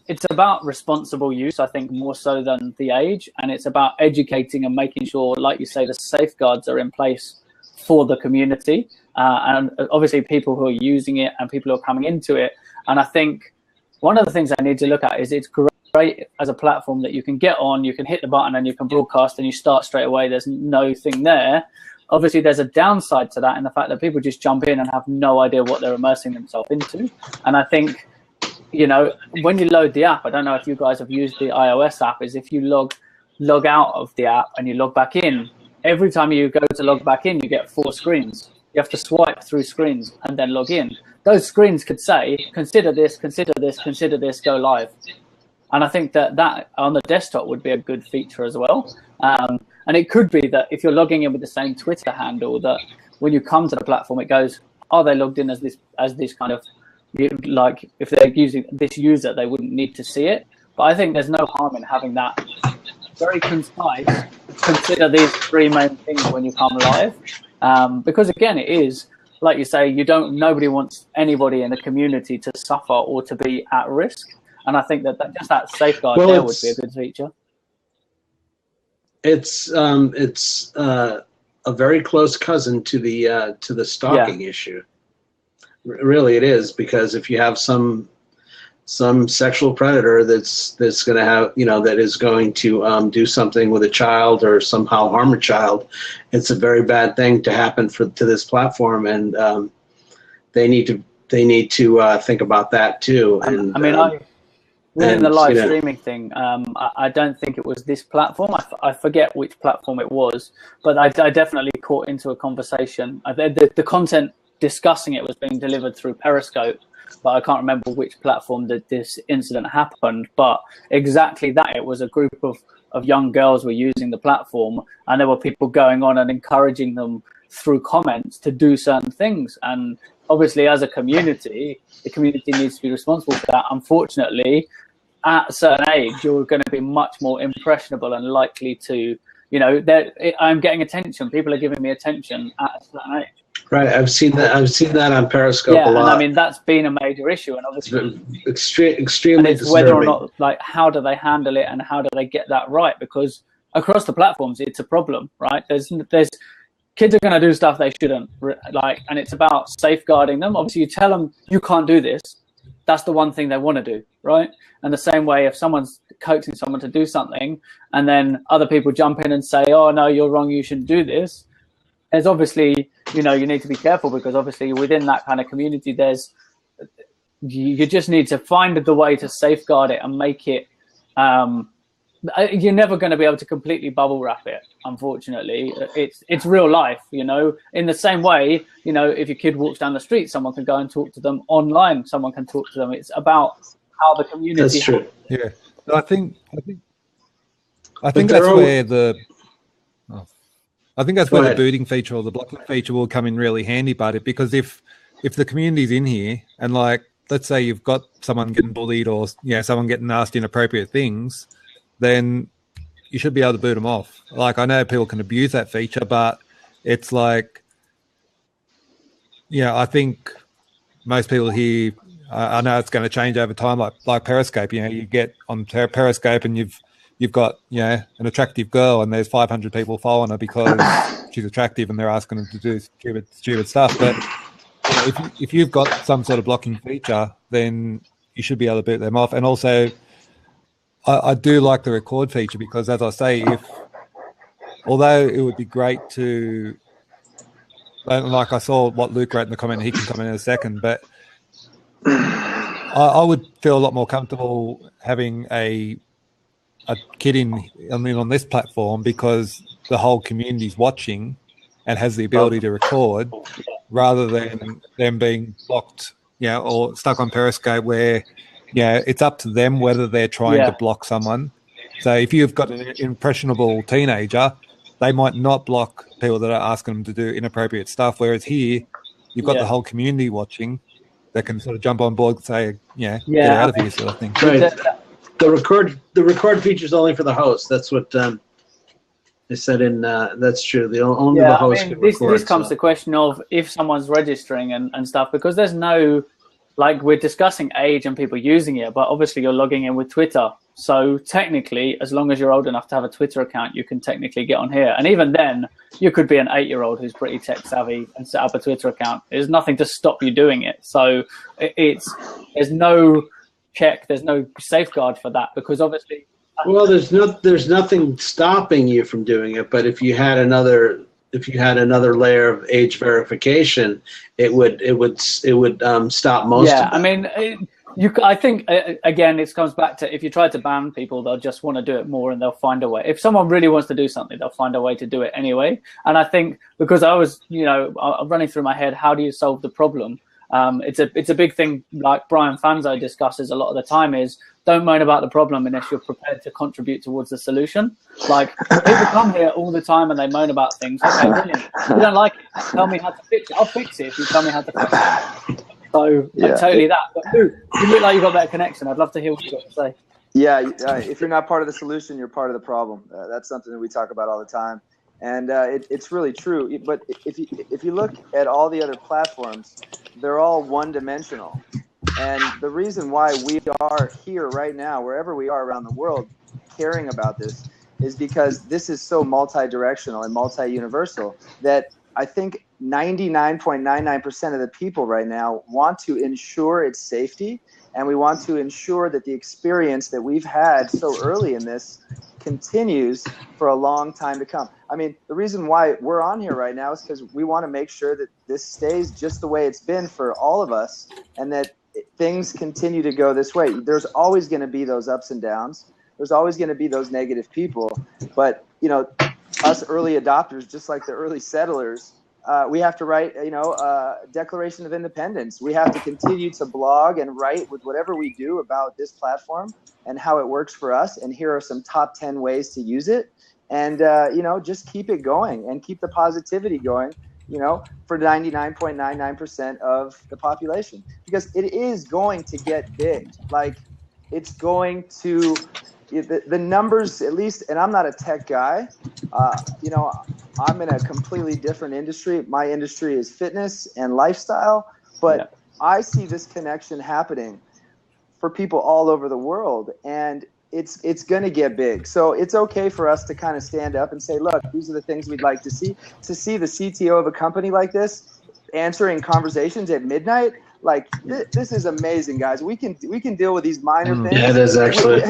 it's about responsible use, I think, more so than the age. And it's about educating and making sure, like you say, the safeguards are in place for the community. And obviously people who are using it and people who are coming into it. And I think one of the things I need to look at is it's great as a platform that you can get on, you can hit the button and you can broadcast and you start straight away. There's no thing there. Obviously, there's a downside to that in the fact that people just jump in and have no idea what they're immersing themselves into. And I think, when you load the app, I don't know if you guys have used the iOS app, is if you log out of the app and you log back in, every time you go to log back in, you get 4 screens. You have to swipe through screens and then log in. Those screens could say, consider this, consider this, consider this, go live. And I think that on the desktop would be a good feature as well. And it could be that if you're logging in with the same Twitter handle, that when you come to the platform, it goes, are they logged in as this kind of, like if they're using this user, they wouldn't need to see it. But I think there's no harm in having that very concise, consider these 3 main things when you come live. Because again, it is, like you say, nobody wants anybody in the community to suffer or to be at risk. And I think that just that safeguard there would be a good feature. It's a very close cousin to the stalking issue. Really, it is, because if you have some sexual predator that's going to have that is going to do something with a child or somehow harm a child, it's a very bad thing to happen to this platform, and they need to think about that too. And I mean, in the live streaming thing, I don't think it was this platform. I forget which platform it was, but I definitely caught into a conversation. The content discussing it was being delivered through Periscope, but I can't remember which platform that this incident happened. But exactly that, it was a group of young girls were using the platform, and there were people going on and encouraging them through comments to do certain things. And obviously, as a community, the community needs to be responsible for that. Unfortunately, at a certain age, you're going to be much more impressionable and likely to, I'm getting attention. People are giving me attention at a certain age. Right, I've seen that on Periscope a lot. Yeah, and I mean that's been a major issue, and obviously extremely and it's disturbing. whether or not, like, how do they handle it and how do they get that right? Because across the platforms, it's a problem, right? There's kids are going to do stuff they shouldn't, like, and it's about safeguarding them. Obviously, you tell them you can't do this. That's the one thing they want to do, right? And the same way, if someone's coaxing someone to do something, and then other people jump in and say, "Oh no, you're wrong. You shouldn't do this." There's obviously, you need to be careful, because obviously within that kind of community, you just need to find the way to safeguard it and make it. You're never going to be able to completely bubble wrap it. Unfortunately, it's real life. In the same way, if your kid walks down the street, someone can go and talk to them online. Someone can talk to them. It's about how the community. That's true. Yeah, I think that's where the. I think that's where the booting feature or the blocking feature will come in really handy, buddy, because if the community's in here and, like, let's say you've got someone getting bullied or someone getting asked inappropriate things, then you should be able to boot them off. Like, I know people can abuse that feature, but it's like, I think most people here, I know it's going to change over time, like Periscope. You get on Periscope and you've got an attractive girl and there's 500 people following her because she's attractive and they're asking her to do stupid stuff. But if you've got some sort of blocking feature, then you should be able to boot them off. And also, I do like the record feature because, as I say, although it would be great to, like I saw what Luke wrote in the comment, he can comment in a second, but I would feel a lot more comfortable having a kid on this platform because the whole community's watching and has the ability to record, rather than them being blocked, or stuck on Periscope where, it's up to them whether they're trying to block someone. So if you've got an impressionable teenager, they might not block people that are asking them to do inappropriate stuff. Whereas here, you've got the whole community watching that can sort of jump on board and say, get out of here, sort of thing. Right. The record feature is only for the host. That's what they said in. That's true. Only the host can record. This comes to the question of if someone's registering and stuff, because there's no, like, we're discussing age and people using it, but obviously you're logging in with Twitter. So technically, as long as you're old enough to have a Twitter account, you can technically get on here. And even then, you could be an 8-year-old who's pretty tech savvy and set up a Twitter account. There's nothing to stop you doing it. So there's no check, there's no safeguard for that, because obviously. Well, there's nothing stopping you from doing it. But if you had another layer of age verification, it would stop most. Yeah, of I mean, I think again, it comes back to, if you try to ban people, they'll just want to do it more and they'll find a way. If someone really wants to do something, they'll find a way to do it anyway. And I think, because I was, running through my head, how do you solve the problem? It's a big thing, like Brian Fanzo discusses a lot of the time, is don't moan about the problem unless you're prepared to contribute towards the solution. Like, people come here all the time and they moan about things. Okay, brilliant. If you don't like it, tell me how to fix it. I'll fix it if you tell me how to fix it. So totally that. But Lou, you look like you've got a better connection. I'd love to hear what you've got to say. Yeah, if you're not part of the solution, you're part of the problem. That's something that we talk about all the time. And it's really true. But if you look at all the other platforms, they're all one-dimensional. And the reason why we are here right now, wherever we are around the world, caring about this, is because this is so multi-directional and multi-universal that I think 99.99% of the people right now want to ensure its safety, and we want to ensure that the experience that we've had so early in this continues for a long time to come. I mean, the reason why we're on here right now is because we want to make sure that this stays just the way it's been for all of us, and that things continue to go this way. There's always going to be those ups and downs. There's always going to be those negative people. But, us early adopters, just like the early settlers, we have to write, Declaration of Independence. We have to continue to blog and write with whatever we do about this platform and how it works for us. And here are some top 10 ways to use it. And, just keep it going and keep the positivity going, for 99.99% of the population, because it is going to get big. Like, it's going to, the numbers, at least, and I'm not a tech guy, I'm in a completely different industry. My industry is fitness and lifestyle, but I see this connection happening for people all over the world, and it's going to get big. So it's okay for us to kind of stand up and say, look, these are the things we'd like to see. To see the CTO of a company like this answering conversations at midnight, like this is amazing, guys. We can deal with these minor things. Yeah, it is actually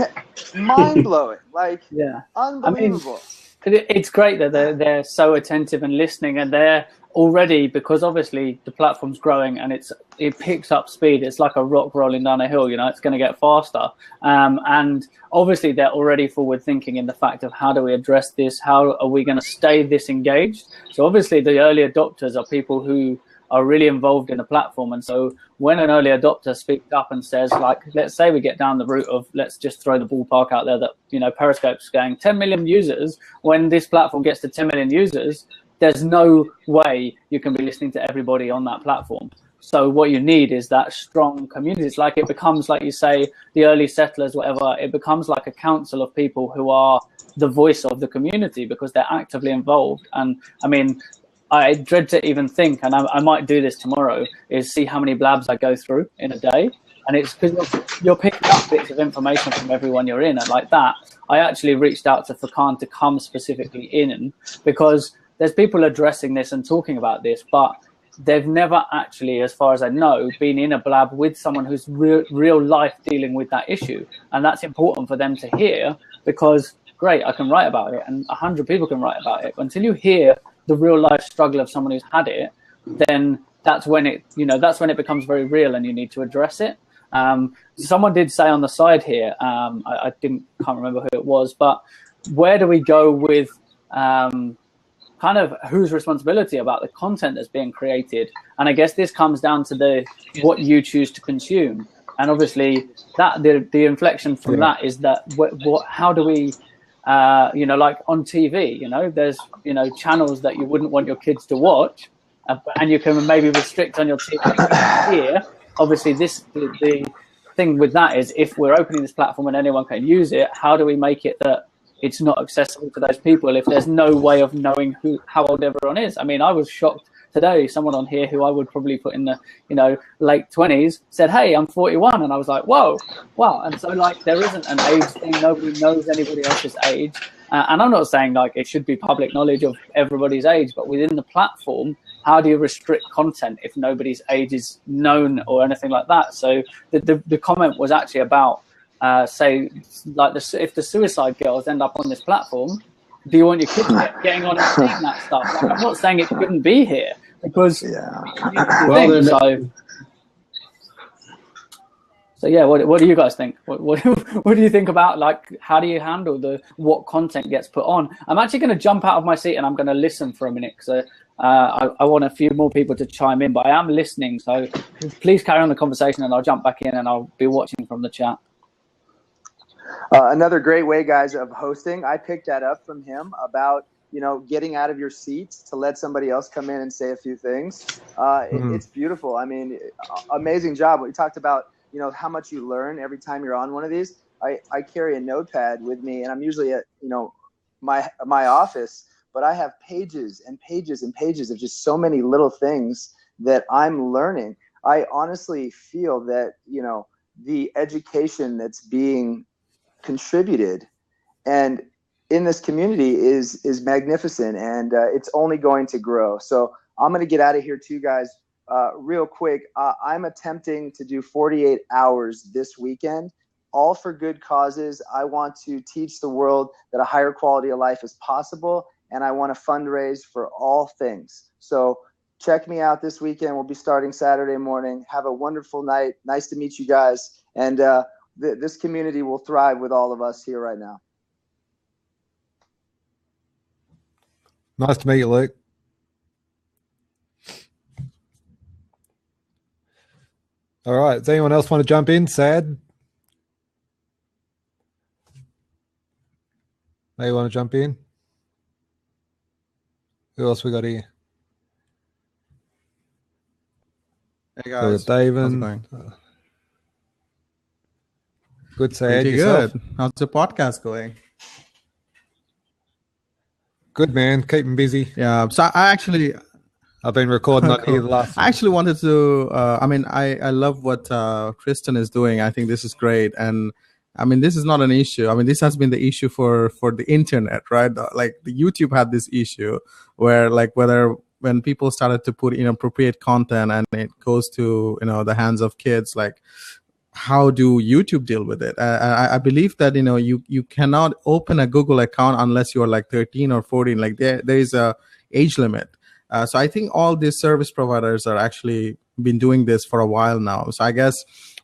mind blowing. Like, yeah, unbelievable. I mean, it's great that they're so attentive and listening, and they're already, because obviously the platform's growing and it picks up speed. It's like a rock rolling down a hill, it's going to get faster. And obviously they're already forward thinking in the fact of how do we address this? How are we going to stay this engaged? So obviously the early adopters are people who are really involved in the platform. And so when an early adopter speaks up and says, like, let's say we get down the route of, let's just throw the ballpark out there that, Periscope's going 10 million users. When this platform gets to 10 million users, there's no way you can be listening to everybody on that platform. So what you need is that strong community. It's like, it becomes, like you say, the early settlers, whatever, it becomes like a council of people who are the voice of the community because they're actively involved. And I mean, I dread to even think, and I might do this tomorrow, is see how many blabs I go through in a day. And it's because you're picking up bits of information from everyone you're in. And like that, I actually reached out to Furkan to come specifically in, because there's people addressing this and talking about this, but they've never actually, as far as I know, been in a blab with someone who's real life dealing with that issue. And that's important for them to hear, because, great, I can write about it and 100 people can write about it. But until you hear the real life struggle of someone who's had it, then that's when it becomes very real and you need to address it. Someone did say on the side here, I can't remember who it was, but where do we go with kind of whose responsibility about the content that's being created? And I guess this comes down to what you choose to consume. And obviously that the inflection from that is that how do we, like on TV, there's, channels that you wouldn't want your kids to watch, and you can maybe restrict on your TV here. Obviously the thing with that is, if we're opening this platform and anyone can use it, how do we make it that it's not accessible to those people if there's no way of knowing how old everyone is? I mean, I was shocked today. Someone on here who I would probably put in the late 20s said, "Hey, I'm 41," and I was like, "Whoa, wow!" And so, like, there isn't an age thing. Nobody knows anybody else's age, and I'm not saying like it should be public knowledge of everybody's age, but within the platform, how do you restrict content if nobody's age is known or anything like that? So the comment was actually about, say, like, if the suicide girls end up on this platform, do you want your kids getting on and seeing that stuff? Like, I'm not saying it shouldn't be here, because So yeah, what do you guys think? What do you think about, like, how do you handle what content gets put on? I'm actually going to jump out of my seat and I'm going to listen for a minute, because I want a few more people to chime in, but I am listening. So please carry on the conversation and I'll jump back in and I'll be watching from the chat. Another great way, guys, of hosting, I picked that up from him about, getting out of your seat to let somebody else come in and say a few things. It's beautiful. I mean, amazing job. We talked about, how much you learn every time you're on one of these. I carry a notepad with me, and I'm usually at, my office, but I have pages and pages and pages of just so many little things that I'm learning. I honestly feel that, the education that's being contributed and in this community is magnificent, and it's only going to grow. So I'm going to get out of here too, guys. Real quick, I'm attempting to do 48 hours this weekend, all for good causes. I want to teach the world that a higher quality of life is possible, and I want to fundraise for all things. So check me out this weekend. We'll be starting Saturday morning. Have a wonderful night. Nice to meet you guys. And this community will thrive with all of us here right now. Nice to meet you, Luke. All right. Does anyone else want to jump in? Sad? They want to jump in? Who else we got here? Hey guys, David. how's it going? Good, Sad. Pretty Yourself? good. How's the podcast going? Good, man. Keeping busy. Yeah. So I've been recording on here the last. I actually wanted to. I love what Tristan is doing. I think this is great, and I mean, this is not an issue. I mean, this has been the issue for the internet, right? Like the YouTube had this issue where, like, when people started to put inappropriate content and it goes to the hands of kids, like, how do YouTube deal with it? I believe that you cannot open a Google account unless you're like 13 or 14. Like there is a age limit. So I think all these service providers are actually been doing this for a while now. So I guess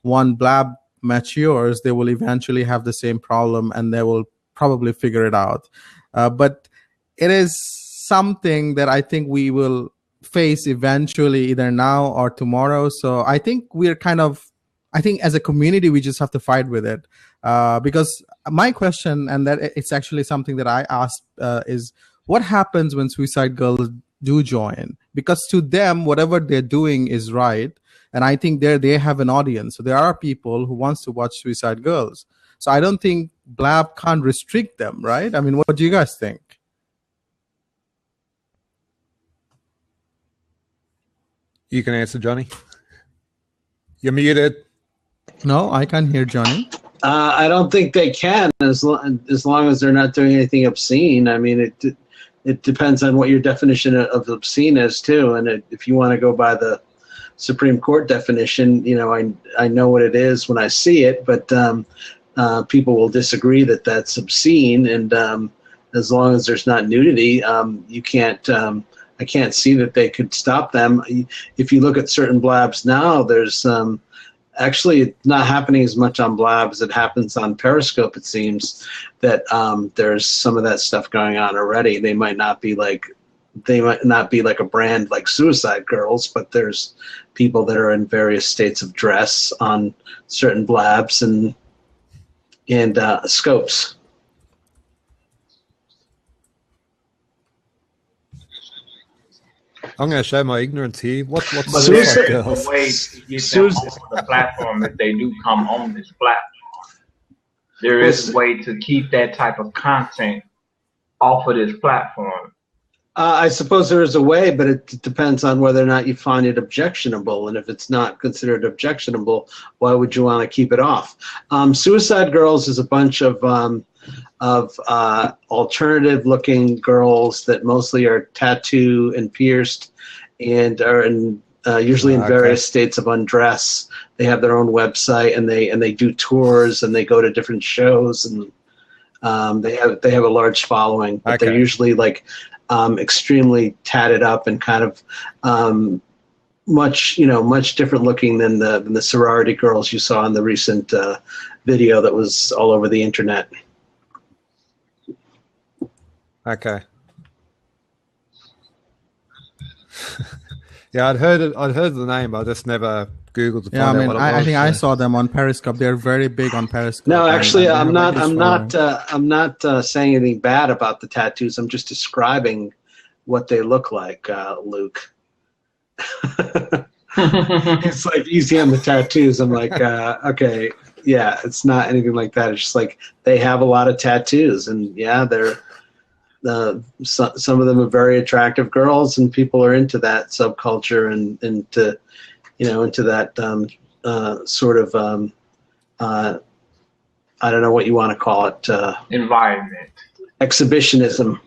when Blab matures, they will eventually have the same problem and they will probably figure it out. But it is something that I think we will face eventually, either now or tomorrow. So I think I think as a community, we just have to fight with it. Because my question, and that it's actually something that I asked, is what happens when Suicide Girls do join? Because to them, whatever they're doing is right. And I think they have an audience. So there are people who wants to watch Suicide Girls. So I don't think Blab can't restrict them, right? I mean, what do you guys think? You can answer, Johnny. You're muted. No, I can't hear Johnny. I don't think they can, as long as they're not doing anything obscene. I mean, it depends on what your definition of obscene is too. And if you want to go by the Supreme Court definition, I know what it is when I see it, but people will disagree that that's obscene. And as long as there's not nudity, you can't. I can't see that they could stop them. If you look at certain Blabs now, there's actually not happening as much on Blab as it happens on Periscope. It seems that there's some of that stuff going on already. They might not be like a brand like Suicide Girls, but there's people that are in various states of dress on certain Blabs and scopes. I'm going to show my ignorance here. What's But there's a way to get them on the platform if they do come on this platform. There is a way to keep that type of content off of this platform. I suppose there is a way, but it depends on whether or not you find it objectionable. And if it's not considered objectionable, why would you want to keep it off? Suicide Girls is a bunch of alternative-looking girls that mostly are tattoo and pierced, and are usually in various states of undress. They have their own website, and they do tours, and they go to different shows, and they have a large following. But they're usually like extremely tatted up and kind of much different looking than the sorority girls you saw in the recent video that was all over the internet. Okay. Yeah, I'd heard the name. I just never Googled to find out what it was. I think I saw them on Periscope. They're very big on Periscope. No, actually, I'm not saying anything bad about the tattoos. I'm just describing what they look like, Luke. It's like easy on the tattoos. I'm like, okay, yeah, it's not anything like that. It's just like they have a lot of tattoos, and yeah, they're. Some of them are very attractive girls, and people are into that subculture and into that sort of I don't know what you want to call it. Environment. Exhibitionism.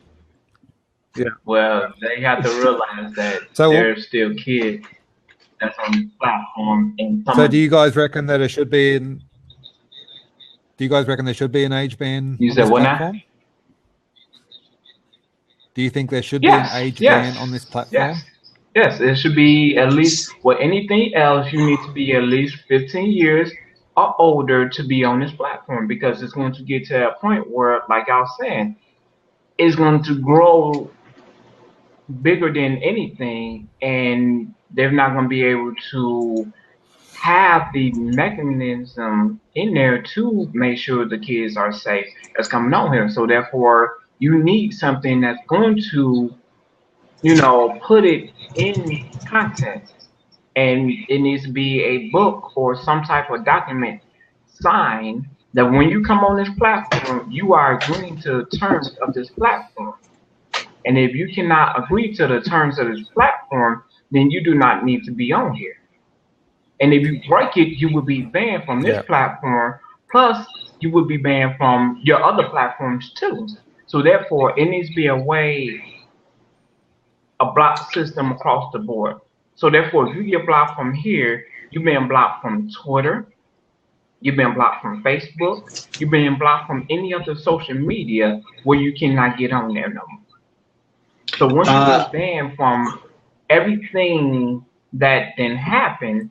Yeah. Well, they have to realize that there's still kids that's on the platform. So, do you guys reckon that it should be in? Do you guys reckon there should be an age ban? You said what now? Do you think there should be an age ban on this platform? Yes, it should be at least, with anything else, you need to be at least 15 years or older to be on this platform, because it's going to get to a point where, like I was saying, it's going to grow bigger than anything, and they're not going to be able to have the mechanism in there to make sure the kids are safe that's coming on here. So therefore, you need something that's going to, put it in content. And it needs to be a book or some type of document signed that when you come on this platform, you are agreeing to the terms of this platform. And if you cannot agree to the terms of this platform, then you do not need to be on here. And if you break it, you will be banned from this platform. Plus, you will be banned from your other platforms too. So therefore, it needs to be a block system across the board. So therefore, if you get blocked from here, you've been blocked from Twitter, you've been blocked from Facebook, you've been blocked from any other social media where you cannot get on there no more. So once you get banned from everything that then happened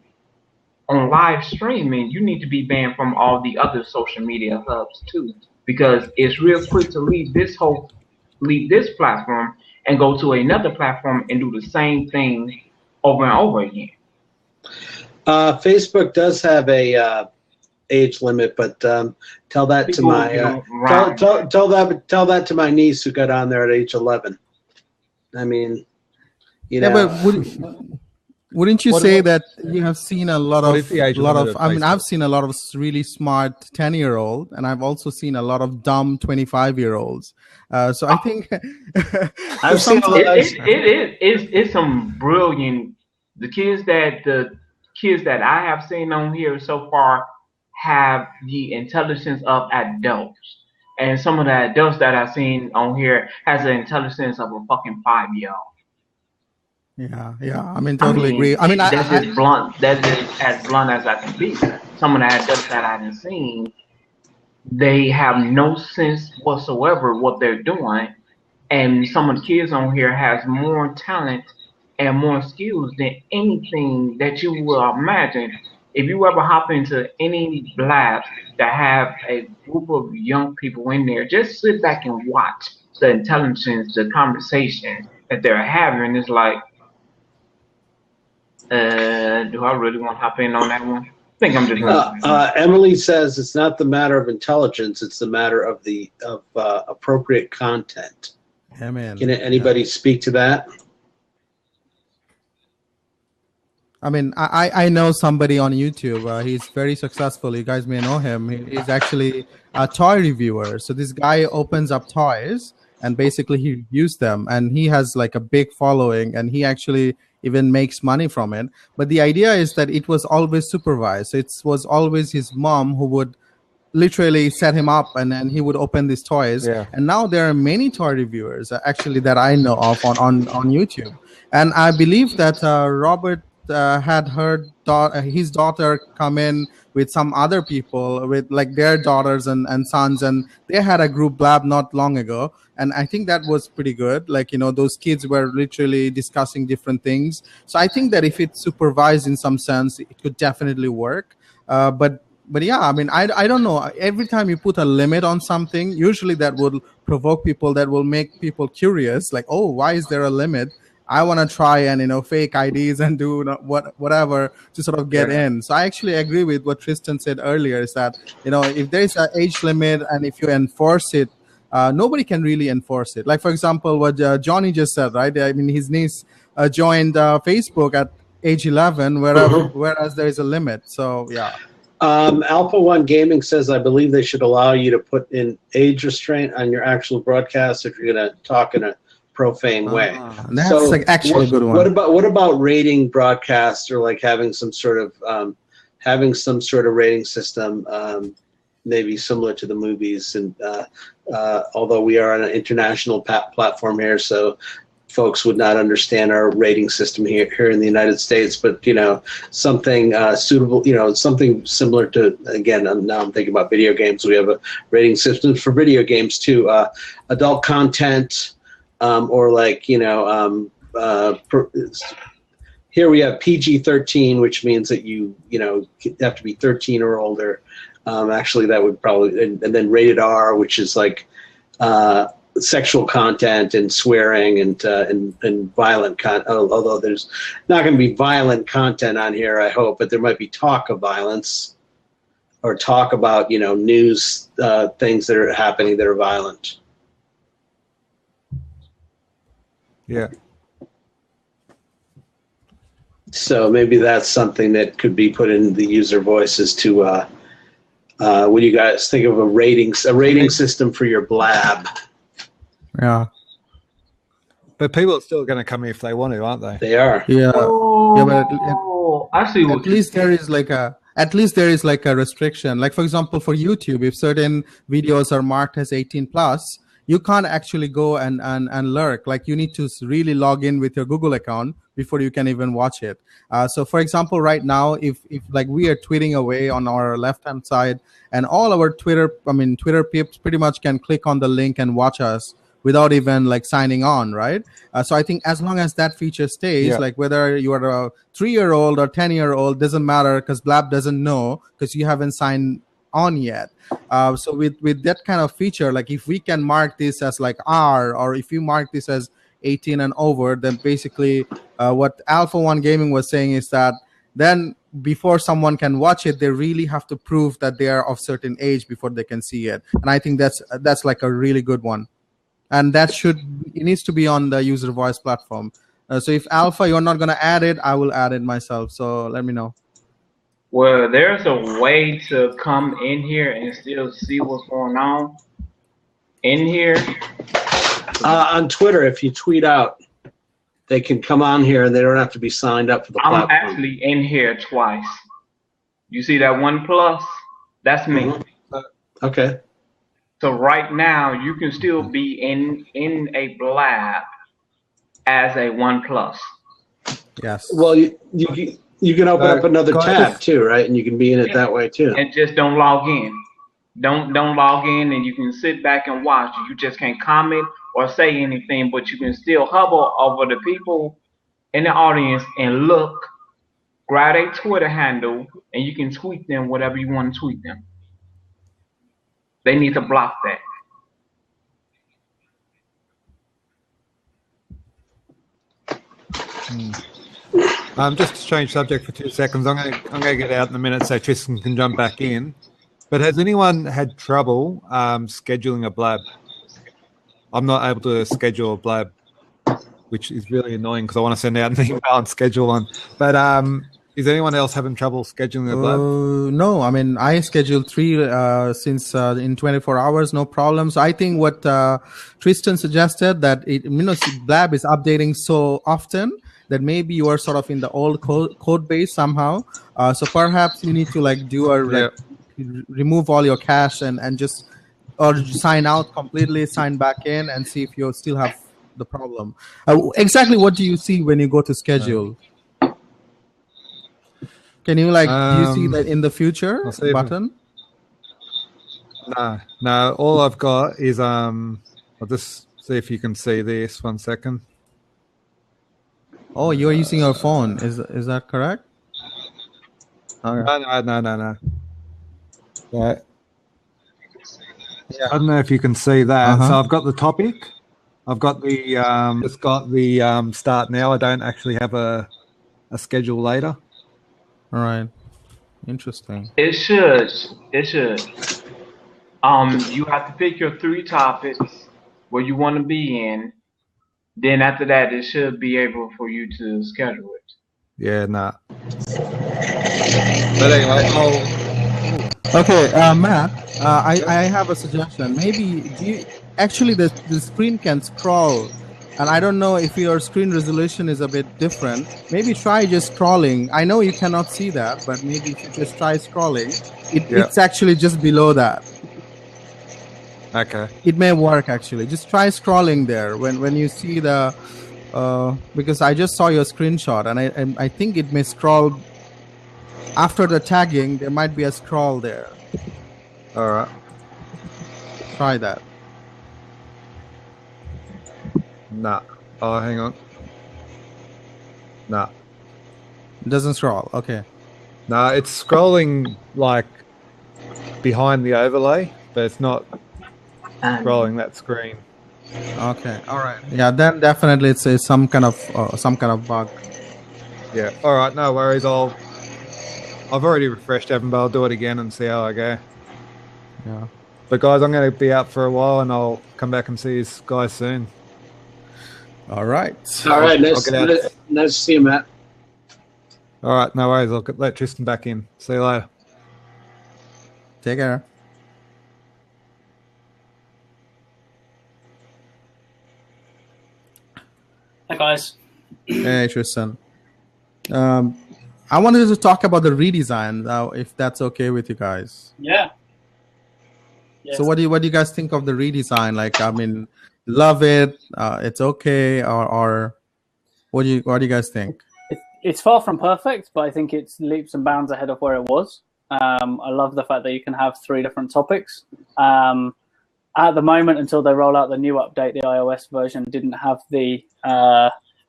on live streaming, you need to be banned from all the other social media hubs too, because it's real quick to leave this platform and go to another platform and do the same thing over and over again. Facebook does have a age limit, but tell that to my tell that to my niece who got on there at age 11. I mean, but wouldn't you say that you have seen a lot of I mean, I've seen a lot of really smart 10-year-old, and I've also seen a lot of dumb 25-year-olds. So I think I've seen it's some brilliant. The kids that I have seen on here so far have the intelligence of adults, and some of the adults that I've seen on here has the intelligence of a fucking 5-year-old. Yeah. I mean, totally agree. I mean, that's just blunt. That's just as blunt as I can be. Some of the adults that I haven't seen, they have no sense whatsoever what they're doing, and some of the kids on here has more talent and more skills than anything that you will imagine. If you ever hop into any Blabs that have a group of young people in there, just sit back and watch the intelligence, the conversation that they're having. It's like, do I really want to hop in on that one? I think I'm just Emily says it's not the matter of intelligence; it's the matter of the appropriate content. Yeah, man. Can anybody speak to that? I mean, I know somebody on YouTube. He's very successful. You guys may know him. He's actually a toy reviewer. So this guy opens up toys and basically he reviews them. And he has like a big following, and he actually even makes money from it. But the idea is that it was always supervised. So it was always his mom who would literally set him up, and then he would open these toys. Yeah. And now there are many toy reviewers actually that I know of on YouTube. And I believe that Robert had his daughter come in with some other people with like their daughters and sons, and they had a group Blab not long ago, and I think that was pretty good. Like, those kids were literally discussing different things. So I think that if it's supervised in some sense, it could definitely work. But yeah, I mean, I don't know. Every time you put a limit on something, usually that will provoke people, that will make people curious, like, oh, why is there a limit? I want to try and fake IDs and do whatever to sort of get in. So I actually agree with what Tristan said earlier, is that if there is an age limit and if you enforce it, nobody can really enforce it. Like, for example, what Johnny just said, right? I mean, his niece joined Facebook at age 11, whereas there is a limit. So yeah. Alpha One Gaming says, I believe they should allow you to put in age restraint on your actual broadcast if you're going to talk in a profane way. That's like actually a good one. What about rating broadcasts, or like having some sort of rating system, maybe similar to the movies? And although we are on an international platform here, so folks would not understand our rating system here in the United States, but something suitable, something similar to, again, now I'm thinking about video games. We have a rating system for video games too. Adult content. Or like, here we have PG-13, which means that you have to be 13 or older. Actually, that would probably, and then rated R, which is like sexual content and swearing and violent content. Although there's not going to be violent content on here, I hope, but there might be talk of violence or talk about, you know, news things that are happening that are violent. Yeah. So maybe that's something that could be put in the user voices to. What do you guys think of a rating system for your Blab? Yeah. But people are still going to come if they want to, aren't they? They are. Yeah. Oh, Yeah, but I see what at least there is like a restriction. Like for example, for YouTube, if certain videos are marked as 18 plus, you can't actually go and lurk. Like you need to really log in with your Google account before you can even watch it. So for example, right now, if like we are tweeting away on our left-hand side, and all our Twitter peeps pretty much can click on the link and watch us without even like signing on, right? So I think as long as that feature stays, Yeah. like whether you are a 3-year-old or 10-year-old, doesn't matter, because Blab doesn't know because you haven't signed on yet. So with that kind of feature, like if we can mark this as like R, or if you mark this as 18 and over, then basically what Alpha One Gaming was saying is that then before someone can watch it, they really have to prove that they are of certain age before they can see it. And I think that's like a really good one. And it needs to be on the user voice platform. So if Alpha, you're not going to add it, I will add it myself. So let me know. Well, there's a way to come in here and still see what's going on in here. On Twitter, if you tweet out, they can come on here and they don't have to be signed up for the platform. I'm actually in here twice. You see that 1+? That's me. Mm-hmm. Okay. So right now, you can still be in a Blab as a 1+. Yes. Well, you can open up another tab too, right? And you can be in it that way too. And just don't log in. Don't log in, and you can sit back and watch. You just can't comment or say anything, but you can still hover over the people in the audience and look, grab a Twitter handle, and you can tweet them whatever you want to tweet them. They need to block that. Just to change subject for 2 seconds, I'm going to get out in a minute so Tristan can jump back in. But has anyone had trouble scheduling a Blab? I'm not able to schedule a Blab, which is really annoying because I want to send out an email and schedule one. But is anyone else having trouble scheduling a Blab? No, I mean, I scheduled 3 since in 24 hours, no problem. So I think what Tristan suggested, that Blab is updating so often that maybe you are sort of in the old code base somehow. So perhaps you need to like do remove all your cache and just, or sign out completely, sign back in, and see if you still have the problem. Exactly what do you see when you go to schedule? Can you do you see that in the future button? No. All I've got is I'll just see if you can see this. 1 second. Oh, you're using your phone. Is that correct? Okay. No. Right. Yeah. I don't know if you can see that. So I've got the topic. I've got the it's got the start now. I don't actually have a schedule later. All right. Interesting. It should. You have to pick your 3 topics where you want to be in. Then after that, it should be able for you to schedule it. Yeah, nah. But anyway, okay, Matt, I have a suggestion. Maybe the screen can scroll, and I don't know if your screen resolution is a bit different. Maybe try just scrolling. I know you cannot see that, but maybe if you just try scrolling, it's actually just below that. Okay. It may work actually. Just try scrolling there when you see the because I just saw your screenshot, and I think it may scroll after the tagging. There might be a scroll there. All right. Try that. Nah. Oh, hang on. Nah. It doesn't scroll. Okay. Nah, it's scrolling like behind the overlay, but it's not scrolling that screen. Okay. All right. Yeah. Then definitely it's some kind of bug. Yeah. All right. No worries. I've already refreshed Evan, but I'll do it again and see how I go. Yeah. But guys, I'm going to be out for a while, and I'll come back and see you guys soon. All right. All right. I'll get out. Nice to see you, Matt. All right. No worries. I'll let Tristan back in. See you later. Take care. Hi guys. Hey, Tristan. I wanted to talk about the redesign now, if that's okay with you guys. Yeah. Yes. So what do you guys think of the redesign? Like, I mean, love it. It's okay, or what do you guys think? It's far from perfect, but I think it's leaps and bounds ahead of where it was. I love the fact that you can have 3 different topics. At the moment, until they roll out the new update, the iOS version didn't have the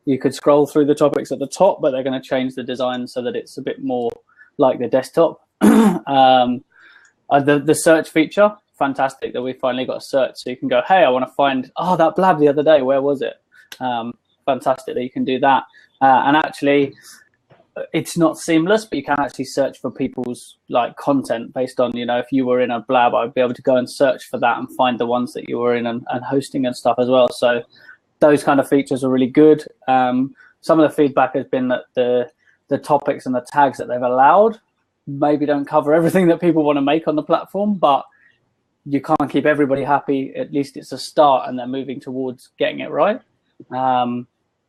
you could scroll through the topics at the top, but they're going to change the design so that it's a bit more like the desktop. The search feature, fantastic that we finally got a search, so you can go, hey, I want to find that Blab the other day, where was it? Fantastic that you can do that. And actually, it's not seamless, but you can actually search for people's like content based on, if you were in a Blab, I'd be able to go and search for that and find the ones that you were in and hosting and stuff as well. So those kind of features are really good. Some of the feedback has been that the topics and the tags that they've allowed maybe don't cover everything that people want to make on the platform, but you can't keep everybody happy. At least it's a start, and they're moving towards getting it right.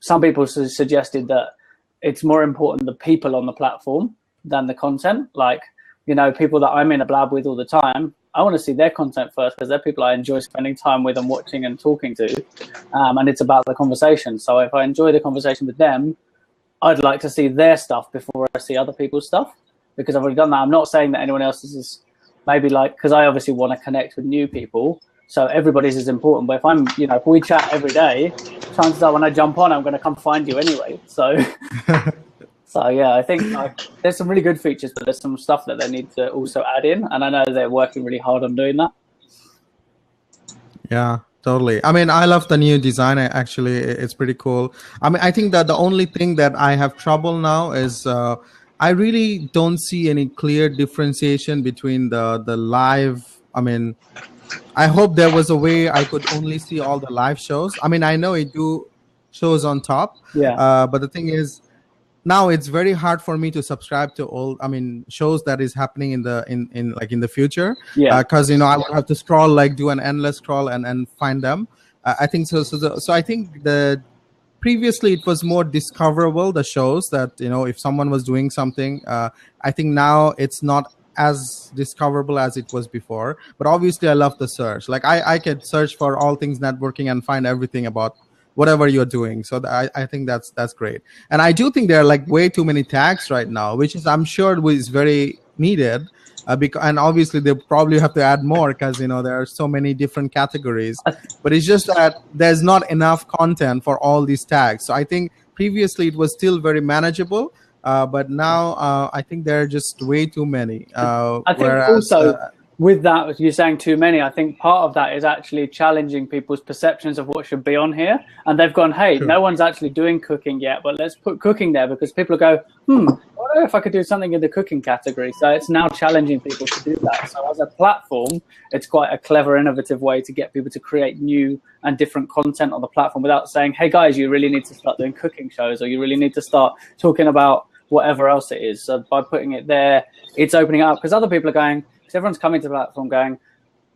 Some people suggested that it's more important the people on the platform than the content. Like, people that I'm in a Blab with all the time, I want to see their content first because they're people I enjoy spending time with and watching and talking to. And it's about the conversation. So if I enjoy the conversation with them, I'd like to see their stuff before I see other people's stuff, because I've already done that. I'm not saying that anyone else's is maybe because I obviously want to connect with new people. So everybody's is important. But if if we chat every day, chances are when I jump on, I'm going to come find you anyway. So, yeah, I think there's some really good features, but there's some stuff that they need to also add in. And I know they're working really hard on doing that. Yeah, totally. I mean, I love the new design. Actually, it's pretty cool. I mean, I think that the only thing that I have trouble now is I really don't see any clear differentiation between the live. I mean, I hope there was a way I could only see all the live shows. I mean, I know it do shows on top. Yeah. But the thing is, now it's very hard for me to subscribe to all. I mean, shows that is happening in the future. Yeah. Because I would have to scroll, do an endless scroll and find them. I think so. So I think previously it was more discoverable, the shows that if someone was doing something. I think now it's not as discoverable as it was before, but obviously I love the search. Like I could search for all things networking and find everything about whatever you're doing. So I think that's great. And I do think there are way too many tags right now, which is I'm sure is very needed. And obviously they probably have to add more because there are so many different categories. But it's just that there's not enough content for all these tags. So I think previously it was still very manageable. But now I think there are just way too many. I think also with that, you're saying too many, I think part of that is actually challenging people's perceptions of what should be on here. And they've gone, hey, no one's actually doing cooking yet, but let's put cooking there, because people go, I wonder if I could do something in the cooking category. So it's now challenging people to do that. So as a platform, it's quite a clever, innovative way to get people to create new and different content on the platform without saying, hey, guys, you really need to start doing cooking shows, or you really need to start talking about whatever else it is. So by putting it there, it's opening it up, because other people are going, because everyone's coming to the platform going,